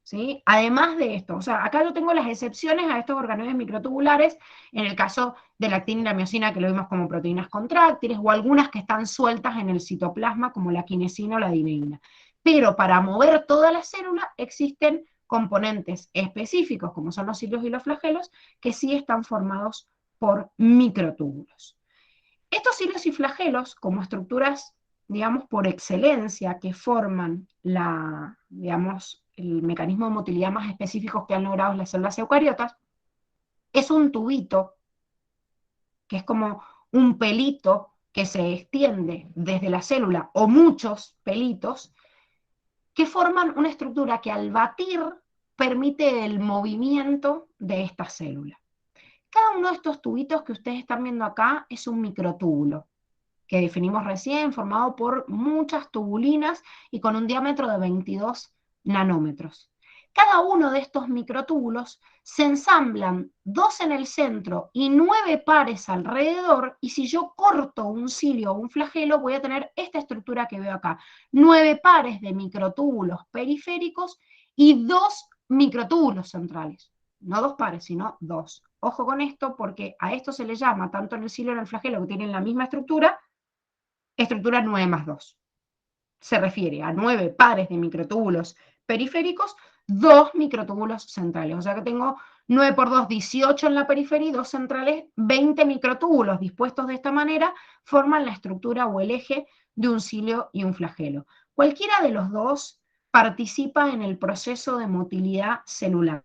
¿Sí? Además de esto, o sea, acá yo tengo las excepciones a estos organoides microtubulares, en el caso de la actina y la miosina, que lo vimos como proteínas contráctiles, o algunas que están sueltas en el citoplasma, como la quinesina o la dineína. Pero para mover toda la célula existen componentes específicos, como son los cilios y los flagelos, que sí están formados por microtúbulos. Estos cilios y flagelos, como estructuras, digamos, por excelencia, que forman digamos, el mecanismo de motilidad más específico que han logrado las células eucariotas, es un tubito, que es como un pelito que se extiende desde la célula, o muchos pelitos, que forman una estructura que al batir permite el movimiento de esta célula. Cada uno de estos tubitos que ustedes están viendo acá es un microtúbulo, que definimos recién, formado por muchas tubulinas y con un diámetro de 22 nanómetros. Cada uno de estos microtúbulos se ensamblan 2 en el centro y 9 pares alrededor, y si yo corto un cilio o un flagelo, voy a tener esta estructura que veo acá: 9 pares de microtúbulos periféricos y 2 microtúbulos centrales. No 2 pares, sino 2. Ojo con esto, porque a esto se le llama, tanto en el cilio como en el flagelo, que tienen la misma estructura 9 más 2. Se refiere a 9 pares de microtúbulos periféricos, 2 microtúbulos centrales. O sea que tengo 9 por 2, 18 en la periferia y 2 centrales, 20 microtúbulos dispuestos de esta manera forman la estructura o el eje de un cilio y un flagelo. Cualquiera de los dos participa en el proceso de motilidad celular.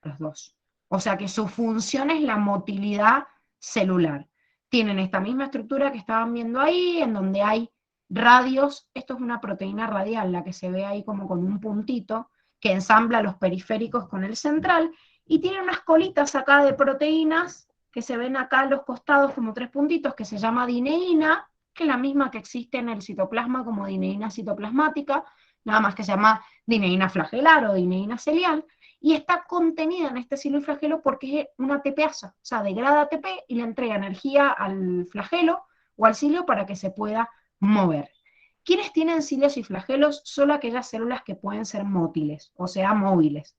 Los dos. O sea que su función es la motilidad celular. Tienen esta misma estructura que estaban viendo ahí, en donde hay radios. Esto es una proteína radial, la que se ve ahí como con un puntito, que ensambla los periféricos con el central, y tiene unas colitas acá de proteínas que se ven acá a los costados como 3 puntitos, que se llama dineína, que es la misma que existe en el citoplasma como dineína citoplasmática, nada más que se llama dineína flagelar o dineína celial, y está contenida en este cilio y flagelo porque es una ATPasa, o sea, degrada ATP y le entrega energía al flagelo o al cilio para que se pueda mover. ¿Quiénes tienen cilios y flagelos? Solo aquellas células que pueden ser mótiles, o sea, móviles.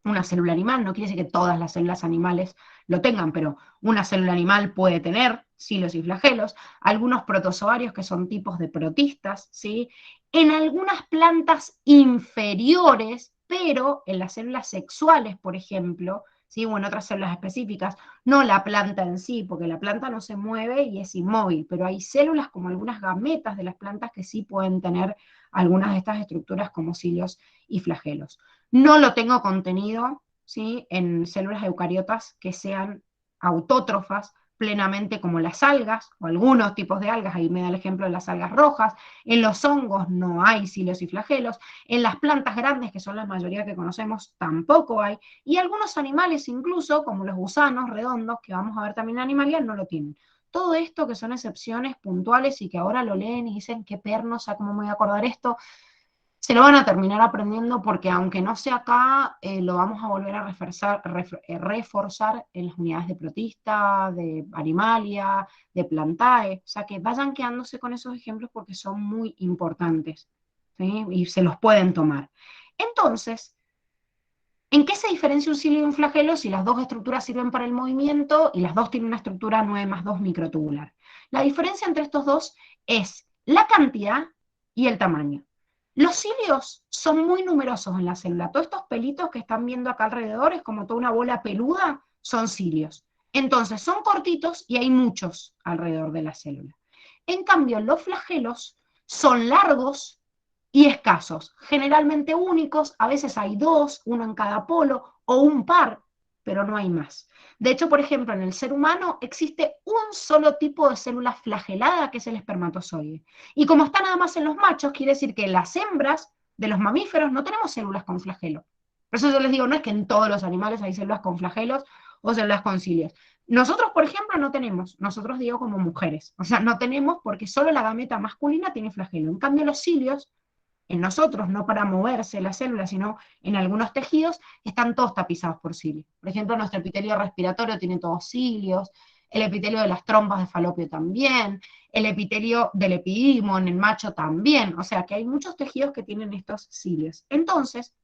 Una célula animal, no quiere decir que todas las células animales lo tengan, pero una célula animal puede tener cilios y flagelos. Algunos protozoarios, que son tipos de protistas, ¿sí? En algunas plantas inferiores, pero en las células sexuales, por ejemplo, ¿sí? O en otras células específicas, no la planta en sí, porque la planta no se mueve y es inmóvil, pero hay células como algunas gametas de las plantas que sí pueden tener algunas de estas estructuras como cilios y flagelos. No lo tengo contenido, ¿sí?, en células eucariotas que sean autótrofas plenamente, como las algas o algunos tipos de algas. Ahí me da el ejemplo de las algas rojas. En los hongos no hay cilios y flagelos. En las plantas grandes, que son la mayoría que conocemos, tampoco hay. Y algunos animales incluso, como los gusanos redondos, que vamos a ver también en Animalia, no lo tienen. Todo esto que son excepciones puntuales y que ahora lo leen y dicen qué pernos, ¿cómo me voy a acordar esto? Se lo van a terminar aprendiendo, porque aunque no sea acá, lo vamos a volver a reforzar en las unidades de protista, de animalia, de plantae. O sea que vayan quedándose con esos ejemplos porque son muy importantes, ¿sí? Y se los pueden tomar. Entonces, ¿en qué se diferencia un cilio y un flagelo si las dos estructuras sirven para el movimiento y las dos tienen una estructura 9 más 2 microtubular? La diferencia entre estos dos es la cantidad y el tamaño. Los cilios son muy numerosos en la célula. Todos estos pelitos que están viendo acá alrededor, es como toda una bola peluda, son cilios. Entonces son cortitos y hay muchos alrededor de la célula. En cambio, los flagelos son largos y escasos, generalmente únicos. A veces hay dos, uno en cada polo, o un par, pero no hay más. De hecho, por ejemplo, en el ser humano existe un solo tipo de célula flagelada, que es el espermatozoide. Y como está nada más en los machos, quiere decir que las hembras de los mamíferos no tenemos células con flagelo. Por eso yo les digo, no es que en todos los animales hay células con flagelos o células con cilios. Nosotros, por ejemplo, no tenemos. Nosotros, digo, como mujeres. O sea, no tenemos, porque solo la gameta masculina tiene flagelo. En cambio, los cilios, en nosotros, no para moverse la célula, sino en algunos tejidos, están todos tapizados por cilios. Por ejemplo, nuestro epitelio respiratorio tiene todos cilios, el epitelio de las trompas de falopio también, el epitelio del epidimo en el macho también, o sea que hay muchos tejidos que tienen estos cilios. Entonces,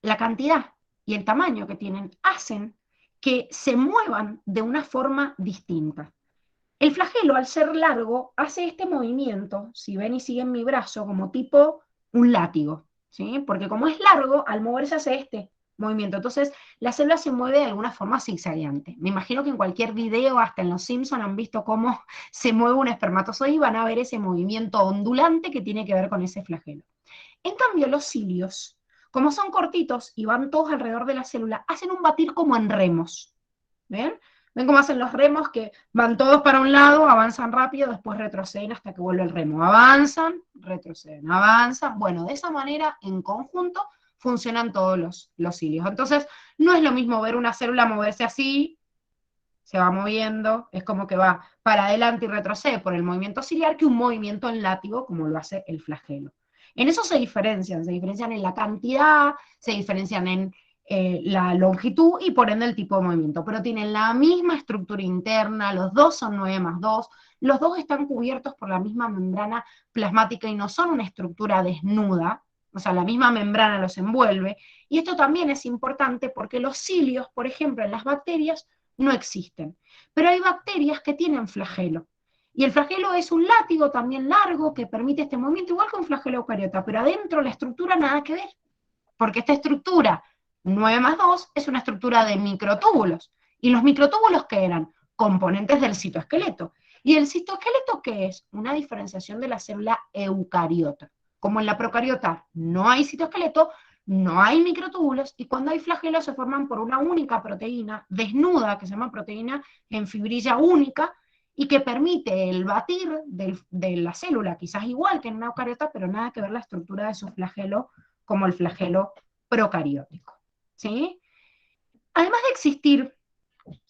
la cantidad y el tamaño que tienen hacen que se muevan de una forma distinta. El flagelo, al ser largo, hace este movimiento, si ven y siguen mi brazo, como tipo un látigo, ¿sí? Porque como es largo, al moverse hace este movimiento. Entonces, la célula se mueve de alguna forma zigzagueante. Me imagino que en cualquier video, hasta en los Simpsons, han visto cómo se mueve un espermatozoide y van a ver ese movimiento ondulante que tiene que ver con ese flagelo. En cambio, los cilios, como son cortitos y van todos alrededor de la célula, hacen un batir como en remos. ¿Ven? ¿Ven cómo hacen los remos que van todos para un lado, avanzan rápido, después retroceden hasta que vuelve el remo? Avanzan, retroceden, avanzan. Bueno, de esa manera, en conjunto, funcionan todos los cilios. Entonces, no es lo mismo ver una célula moverse así, se va moviendo, es como que va para adelante y retrocede por el movimiento ciliar, que un movimiento en látigo, como lo hace el flagelo. En eso se diferencian en la cantidad, se diferencian en la longitud y por ende el tipo de movimiento, pero tienen la misma estructura interna, los dos son 9+2, los dos están cubiertos por la misma membrana plasmática y no son una estructura desnuda, o sea, la misma membrana los envuelve, y esto también es importante porque los cilios, por ejemplo, en las bacterias, no existen. Pero hay bacterias que tienen flagelo. Y el flagelo es un látigo también largo que permite este movimiento, igual que un flagelo eucariota, pero adentro la estructura nada que ver. Porque esta estructura 9+2 es una estructura de microtúbulos. ¿Y los microtúbulos qué eran? Componentes del citoesqueleto. ¿Y el citoesqueleto qué es? Una diferenciación de la célula eucariota. Como en la procariota no hay citoesqueleto, no hay microtúbulos, y cuando hay flagelos se forman por una única proteína desnuda, que se llama proteína en fibrilla única, y que permite el batir de la célula, quizás igual que en una eucariota, pero nada que ver la estructura de su flagelo como el flagelo procariótico. ¿Sí? Además de existir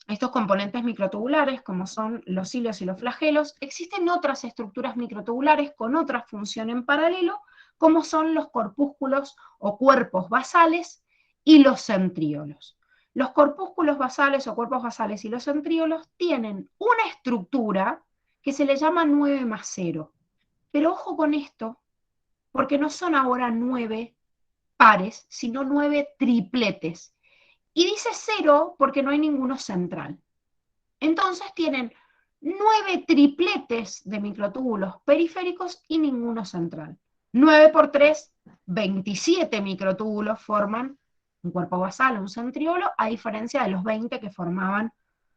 estos componentes microtubulares, como son los cilios y los flagelos, existen otras estructuras microtubulares con otra función en paralelo, como son los corpúsculos o cuerpos basales y los centriolos. Los corpúsculos basales o cuerpos basales y los centriolos tienen una estructura que se le llama 9+0. Pero ojo con esto, porque no son ahora 9 pares, sino 9 tripletes. Y dice 0 porque no hay ninguno central. Entonces tienen 9 tripletes de microtúbulos periféricos y ninguno central. 9 por 3, 27 microtúbulos forman un cuerpo basal, un centriolo, a diferencia de los 20 que formaban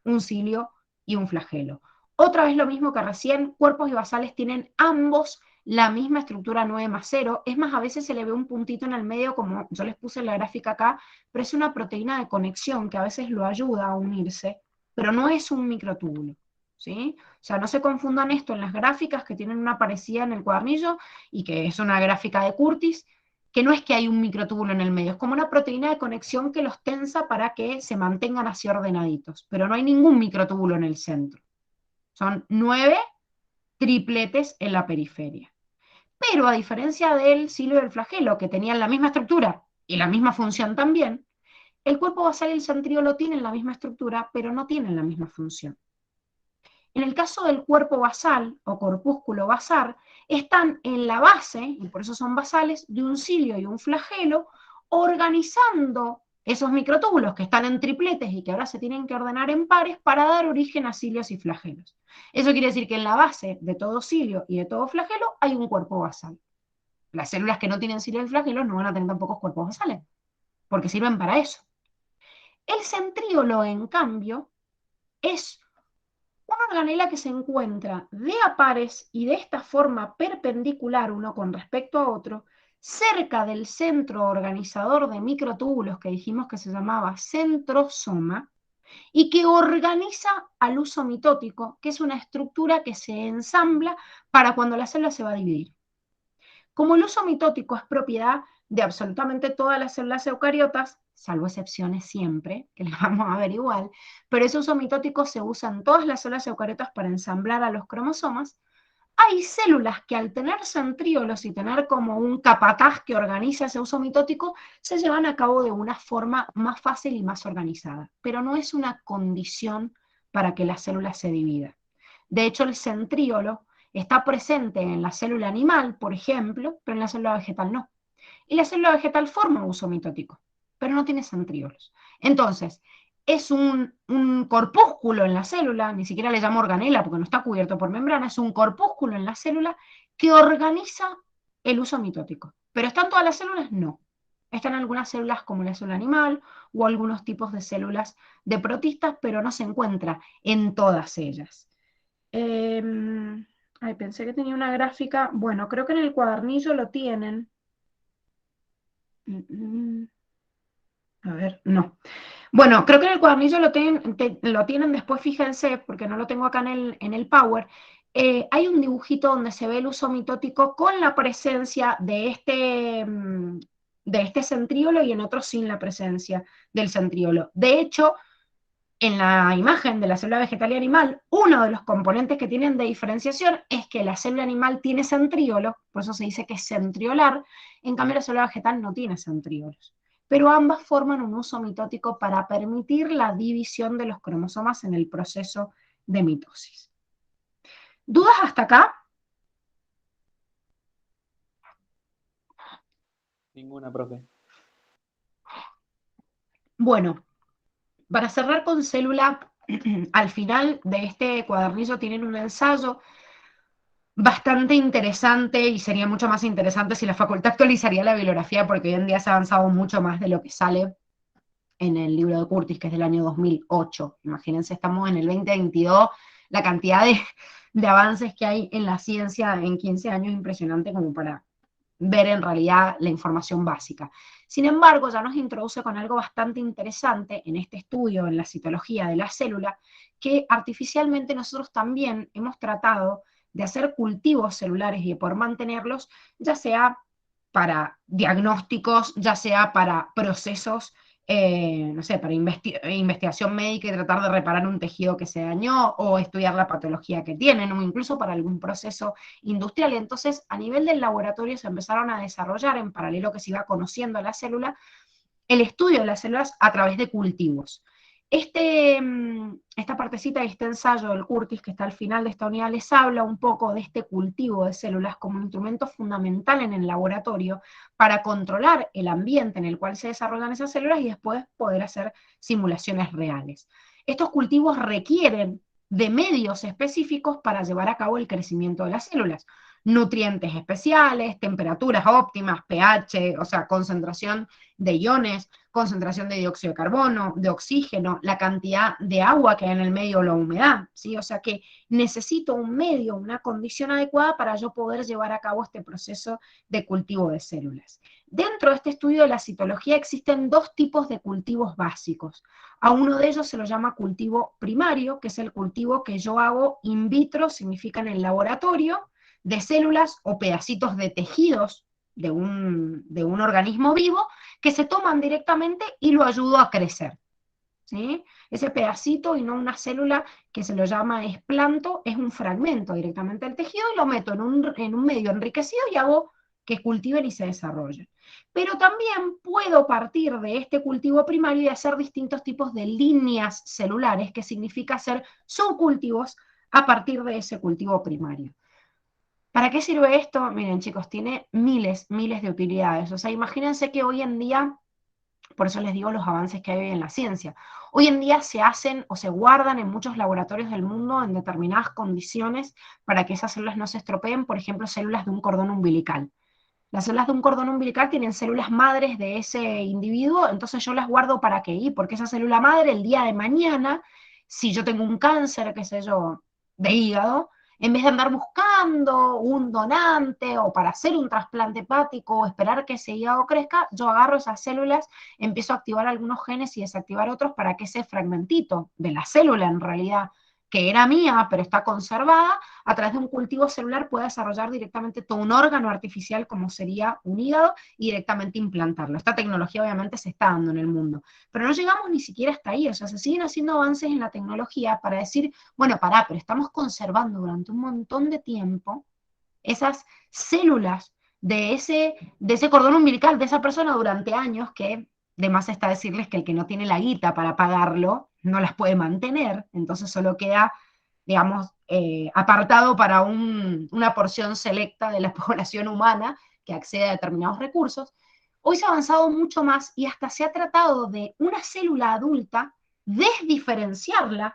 un cilio y un flagelo. Otra vez lo mismo que recién, cuerpos y basales tienen ambos la misma estructura 9+0, es más, a veces se le ve un puntito en el medio, como yo les puse en la gráfica acá, pero es una proteína de conexión que a veces lo ayuda a unirse, pero no es un microtúbulo, ¿sí? O sea, no se confundan esto en las gráficas que tienen una parecida en el cuadernillo y que es una gráfica de Curtis, que no es que hay un microtúbulo en el medio, es como una proteína de conexión que los tensa para que se mantengan así ordenaditos, pero no hay ningún microtúbulo en el centro. Son 9 tripletes en la periferia. Pero a diferencia del cilio y del flagelo, que tenían la misma estructura y la misma función también, el cuerpo basal y el centríolo tienen la misma estructura, pero no tienen la misma función. En el caso del cuerpo basal o corpúsculo basal, están en la base, y por eso son basales, de un cilio y un flagelo, organizando esos microtúbulos que están en tripletes y que ahora se tienen que ordenar en pares para dar origen a cilios y flagelos. Eso quiere decir que en la base de todo cilio y de todo flagelo hay un cuerpo basal. Las células que no tienen cilio y flagelos no van a tener tampoco cuerpos basales, porque sirven para eso. El centríolo, en cambio, es una organela que se encuentra de a pares y de esta forma perpendicular uno con respecto a otro, cerca del centro organizador de microtúbulos que dijimos que se llamaba centrosoma, y que organiza al uso mitótico, que es una estructura que se ensambla para cuando la célula se va a dividir. Como el uso mitótico es propiedad de absolutamente todas las células eucariotas, salvo excepciones siempre, que las vamos a ver igual, pero ese uso mitótico se usa en todas las células eucariotas para ensamblar a los cromosomas, hay células que al tener centriolos y tener como un capataz que organiza ese uso mitótico, se llevan a cabo de una forma más fácil y más organizada, pero no es una condición para que la célula se divida. De hecho, el centríolo está presente en la célula animal, por ejemplo, pero en la célula vegetal no. Y la célula vegetal forma un uso mitótico, pero no tiene centriolos. Entonces, es un corpúsculo en la célula, ni siquiera le llamo organela porque no está cubierto por membrana, es un corpúsculo en la célula que organiza el uso mitótico. ¿Pero están todas las células? No. Están algunas células como la célula animal o algunos tipos de células de protistas, pero no se encuentra en todas ellas. Ay, pensé que tenía una gráfica. Bueno, creo que en el cuadernillo lo tienen. A ver, no. Bueno, creo que en el cuadernillo lo tienen después, fíjense, porque no lo tengo acá en el Power. Hay un dibujito donde se ve el uso mitótico con la presencia de este centríolo y en otros sin la presencia del centríolo. De hecho, en la imagen de la célula vegetal y animal, uno de los componentes que tienen de diferenciación es que la célula animal tiene centríolo, por eso se dice que es centriolar, en cambio la célula vegetal no tiene centríolos. Pero ambas forman un uso mitótico para permitir la división de los cromosomas en el proceso de mitosis. ¿Dudas hasta acá? Ninguna, profe. Bueno, para cerrar con célula, al final de este cuadernillo tienen un ensayo bastante interesante y sería mucho más interesante si la facultad actualizaría la bibliografía porque hoy en día se ha avanzado mucho más de lo que sale en el libro de Curtis, que es del año 2008. Imagínense, estamos en el 2022, la cantidad de avances que hay en la ciencia en 15 años es impresionante como para ver en realidad la información básica. Sin embargo, ya nos introduce con algo bastante interesante en este estudio, en la citología de la célula, que artificialmente nosotros también hemos tratado de hacer cultivos celulares y de poder mantenerlos, ya sea para diagnósticos, ya sea para procesos, no sé, para investigación médica y tratar de reparar un tejido que se dañó o estudiar la patología que tienen, o incluso para algún proceso industrial. Y entonces, a nivel del laboratorio se empezaron a desarrollar, en paralelo que se iba conociendo la célula, el estudio de las células a través de cultivos. Esta partecita de este ensayo del Curtis, que está al final de esta unidad, les habla un poco de este cultivo de células como un instrumento fundamental en el laboratorio para controlar el ambiente en el cual se desarrollan esas células y después poder hacer simulaciones reales. Estos cultivos requieren de medios específicos para llevar a cabo el crecimiento de las células. Nutrientes especiales, temperaturas óptimas, pH, o sea, concentración de iones, concentración de dióxido de carbono, de oxígeno, la cantidad de agua que hay en el medio, la humedad, ¿sí? O sea que necesito un medio, una condición adecuada para yo poder llevar a cabo este proceso de cultivo de células. Dentro de este estudio de la citología existen dos tipos de cultivos básicos. A uno de ellos se lo llama cultivo primario, que es el cultivo que yo hago in vitro, significa en el laboratorio, de células o pedacitos de tejidos de un organismo vivo que se toman directamente y lo ayudo a crecer. ¿Sí? Ese pedacito y no una célula que se lo llama esplanto, es un fragmento directamente del tejido y lo meto en un medio enriquecido y hago que cultiven y se desarrollen. Pero también puedo partir de este cultivo primario y hacer distintos tipos de líneas celulares, que significa hacer subcultivos a partir de ese cultivo primario. ¿Para qué sirve esto? Miren, chicos, tiene miles de utilidades. O sea, imagínense que hoy en día, por eso les digo los avances que hay hoy en la ciencia, hoy en día se hacen o se guardan en muchos laboratorios del mundo en determinadas condiciones para que esas células no se estropeen, por ejemplo, células de un cordón umbilical. Las células de un cordón umbilical tienen células madres de ese individuo, entonces yo las guardo ¿para qué? Y porque esa célula madre el día de mañana, si yo tengo un cáncer, qué sé yo, de hígado, en vez de andar buscando un donante o para hacer un trasplante hepático o esperar que ese hígado crezca, yo agarro esas células, empiezo a activar algunos genes y desactivar otros para que ese fragmentito de la célula en realidad que era mía, pero está conservada, a través de un cultivo celular puede desarrollar directamente todo un órgano artificial como sería un hígado y directamente implantarlo. Esta tecnología obviamente se está dando en el mundo, pero no llegamos ni siquiera hasta ahí, o sea, se siguen haciendo avances en la tecnología para decir, bueno, pará, pero estamos conservando durante un montón de tiempo esas células de ese cordón umbilical de esa persona durante años que de más está decirles que el que no tiene la guita para pagarlo no las puede mantener, entonces solo queda, digamos, apartado para una porción selecta de la población humana que accede a determinados recursos. Hoy se ha avanzado mucho más y hasta se ha tratado de una célula adulta desdiferenciarla,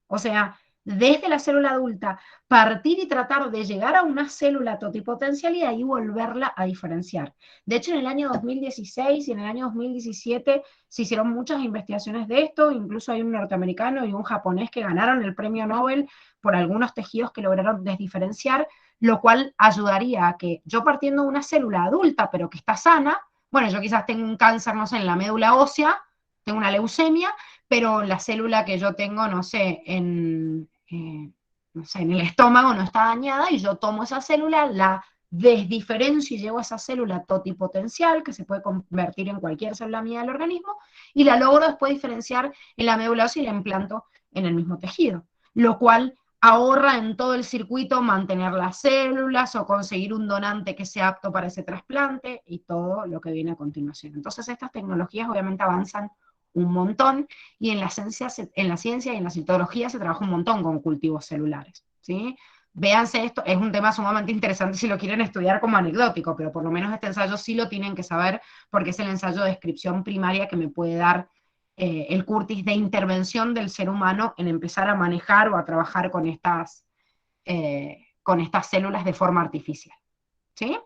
o sea, desde la célula adulta, partir y tratar de llegar a una célula totipotencial y de ahí volverla a diferenciar. De hecho, en el año 2016 y en el año 2017 se hicieron muchas investigaciones de esto, incluso hay un norteamericano y un japonés que ganaron el premio Nobel por algunos tejidos que lograron desdiferenciar, lo cual ayudaría a que yo partiendo de una célula adulta, pero que está sana, bueno, yo quizás tengo un cáncer, no sé, en la médula ósea, tengo una leucemia, pero la célula que yo tengo, no sé, en el estómago no está dañada y yo tomo esa célula, la desdiferencio y llevo esa célula totipotencial, que se puede convertir en cualquier célula mía del organismo, y la logro después diferenciar en la médula ósea y la implanto en el mismo tejido, lo cual ahorra en todo el circuito mantener las células o conseguir un donante que sea apto para ese trasplante y todo lo que viene a continuación. Entonces estas tecnologías obviamente avanzan un montón y en la ciencia y en la citología se trabaja un montón con cultivos celulares, ¿sí? Véanse esto, es un tema sumamente interesante si lo quieren estudiar como anecdótico, pero por lo menos este ensayo sí lo tienen que saber porque es el ensayo de descripción primaria que me puede dar el curtis de intervención del ser humano en empezar a manejar o a trabajar con estas células de forma artificial, ¿sí?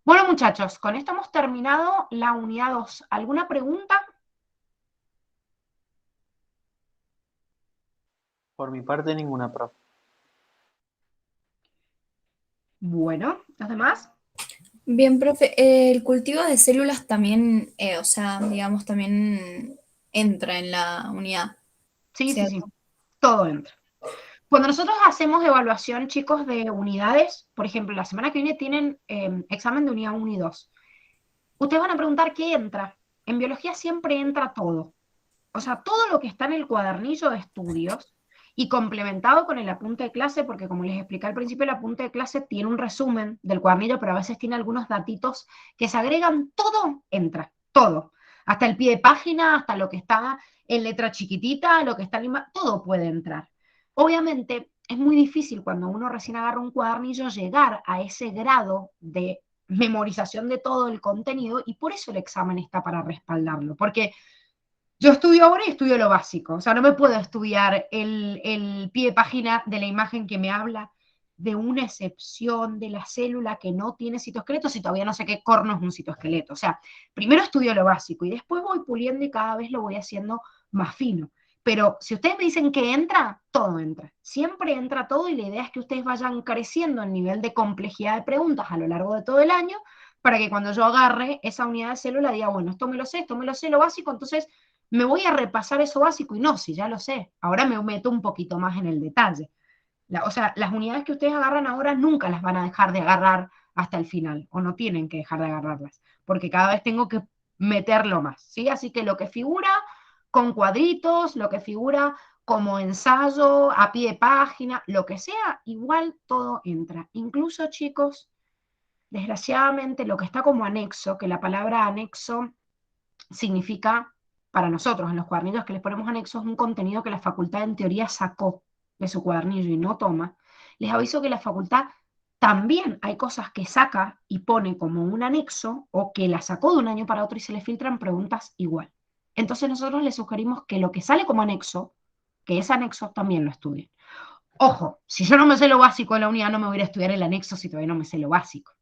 Bueno, muchachos, con esto hemos terminado la unidad 2. ¿Alguna pregunta? Por mi parte, ninguna, profe. Bueno, ¿los demás? Bien, profe, el cultivo de células también, o sea, digamos, también entra en la unidad, Sí, sí, sí, ¿cierto? todo entra. Cuando nosotros hacemos evaluación, chicos, de unidades, por ejemplo, la semana que viene tienen examen de unidad 1 y 2. Ustedes van a preguntar qué entra. En biología siempre entra todo. O sea, todo lo que está en el cuadernillo de estudios y complementado con el apunte de clase, porque como les expliqué al principio, el apunte de clase tiene un resumen del cuadernillo, pero a veces tiene algunos datitos que se agregan, todo entra, todo. Hasta el pie de página, hasta lo que está en letra chiquitita, lo que está en todo puede entrar. Obviamente es muy difícil cuando uno recién agarra un cuadernillo llegar a ese grado de memorización de todo el contenido y por eso el examen está para respaldarlo, porque yo estudio ahora y estudio lo básico, o sea, no me puedo estudiar el pie de página de la imagen que me habla de una excepción de la célula que no tiene citoesqueleto si todavía no sé qué corno es un citoesqueleto. O sea, primero estudio lo básico y después voy puliendo y cada vez lo voy haciendo más fino. Pero si ustedes me dicen que entra, todo entra. Siempre entra todo y la idea es que ustedes vayan creciendo el nivel de complejidad de preguntas a lo largo de todo el año para que cuando yo agarre esa unidad de célula diga, bueno, esto me lo sé, lo básico, entonces me voy a repasar eso básico y no, si ya lo sé, ahora me meto un poquito más en el detalle. O sea, las unidades que ustedes agarran ahora nunca las van a dejar de agarrar hasta el final, o no tienen que dejar de agarrarlas, porque cada vez tengo que meterlo más, ¿sí? Así que lo que figura con cuadritos, lo que figura como ensayo, a pie de página, lo que sea, igual todo entra. Incluso, chicos, desgraciadamente lo que está como anexo, que la palabra anexo significa para nosotros en los cuadernillos que les ponemos anexos un contenido que la facultad en teoría sacó de su cuadernillo y no toma, les aviso que la facultad también hay cosas que saca y pone como un anexo o que la sacó de un año para otro y se le filtran preguntas igual. Entonces nosotros les sugerimos que lo que sale como anexo, que es anexo, también lo estudien. Ojo, si yo no me sé lo básico de la unidad, no me voy a ir a estudiar el anexo si todavía no me sé lo básico.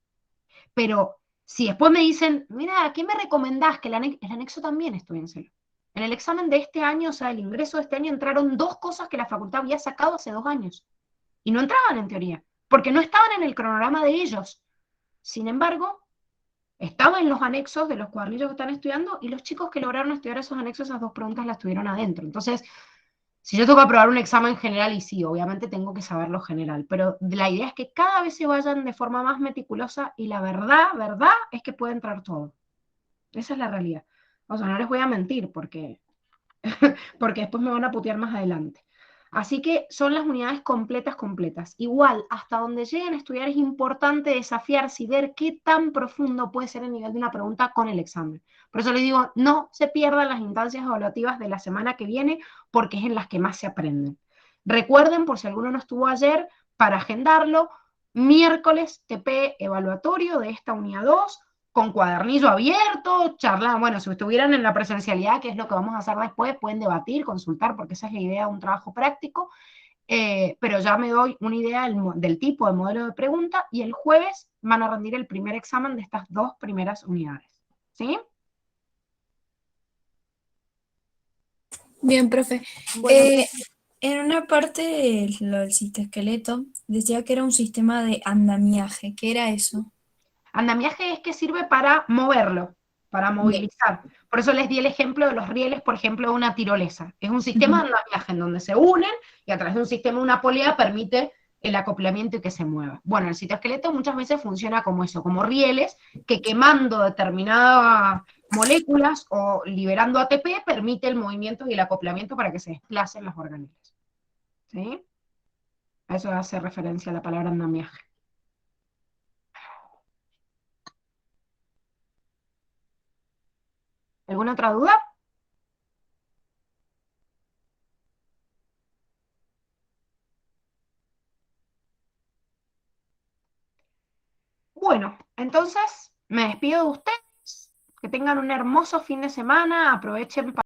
Pero si después me dicen, mira, ¿qué me recomendás? Que el anexo también estudienselo. En el examen de este año, o sea, el ingreso de este año, entraron dos cosas que la facultad había sacado hace 2 años. Y no entraban en teoría, porque no estaban en el cronograma de ellos. Sin embargo, estaban en los anexos de los cuadernillos que están estudiando y los chicos que lograron estudiar esos anexos, esas dos preguntas las tuvieron adentro. Entonces, Si yo tengo que aprobar un examen general, y sí, obviamente tengo que saber lo general, pero la idea es que cada vez se vayan de forma más meticulosa y la verdad es que puede entrar todo. Esa es la realidad. O sea, no les voy a mentir porque después me van a putear más adelante. Así que son las unidades completas. Igual, hasta donde lleguen a estudiar es importante desafiarse y ver qué tan profundo puede ser el nivel de una pregunta con el examen. Por eso les digo, no se pierdan las instancias evaluativas de la semana que viene, porque es en las que más se aprenden. Recuerden, por si alguno no estuvo ayer, para agendarlo, miércoles TP evaluatorio de esta unidad 2, con cuadernillo abierto, charlar, bueno, si estuvieran en la presencialidad, que es lo que vamos a hacer después, pueden debatir, consultar, porque esa es la idea de un trabajo práctico, pero ya me doy una idea del tipo de modelo de pregunta, y el jueves van a rendir el primer examen de estas 2 primeras unidades. ¿Sí? Bien, profe. Bueno, En una parte de lo del citoesqueleto decía que era un sistema de andamiaje. ¿Qué era eso? andamiaje es que sirve para moverlo, para Bien. movilizar. Por eso les di el ejemplo de los rieles, por ejemplo, de una tirolesa. Es un sistema Ujú. de andamiaje en donde se unen y a través de un sistema, una polea, permite el acoplamiento y que se mueva. Bueno, el citoesqueleto muchas veces funciona como eso, como rieles que quemando determinadas moléculas o liberando ATP permite el movimiento y el acoplamiento para que se desplacen los orgánulos. ¿Sí? A eso hace referencia la palabra andamiaje. ¿Alguna otra duda? Bueno, entonces me despido de ustedes, que tengan un hermoso fin de semana, aprovechen para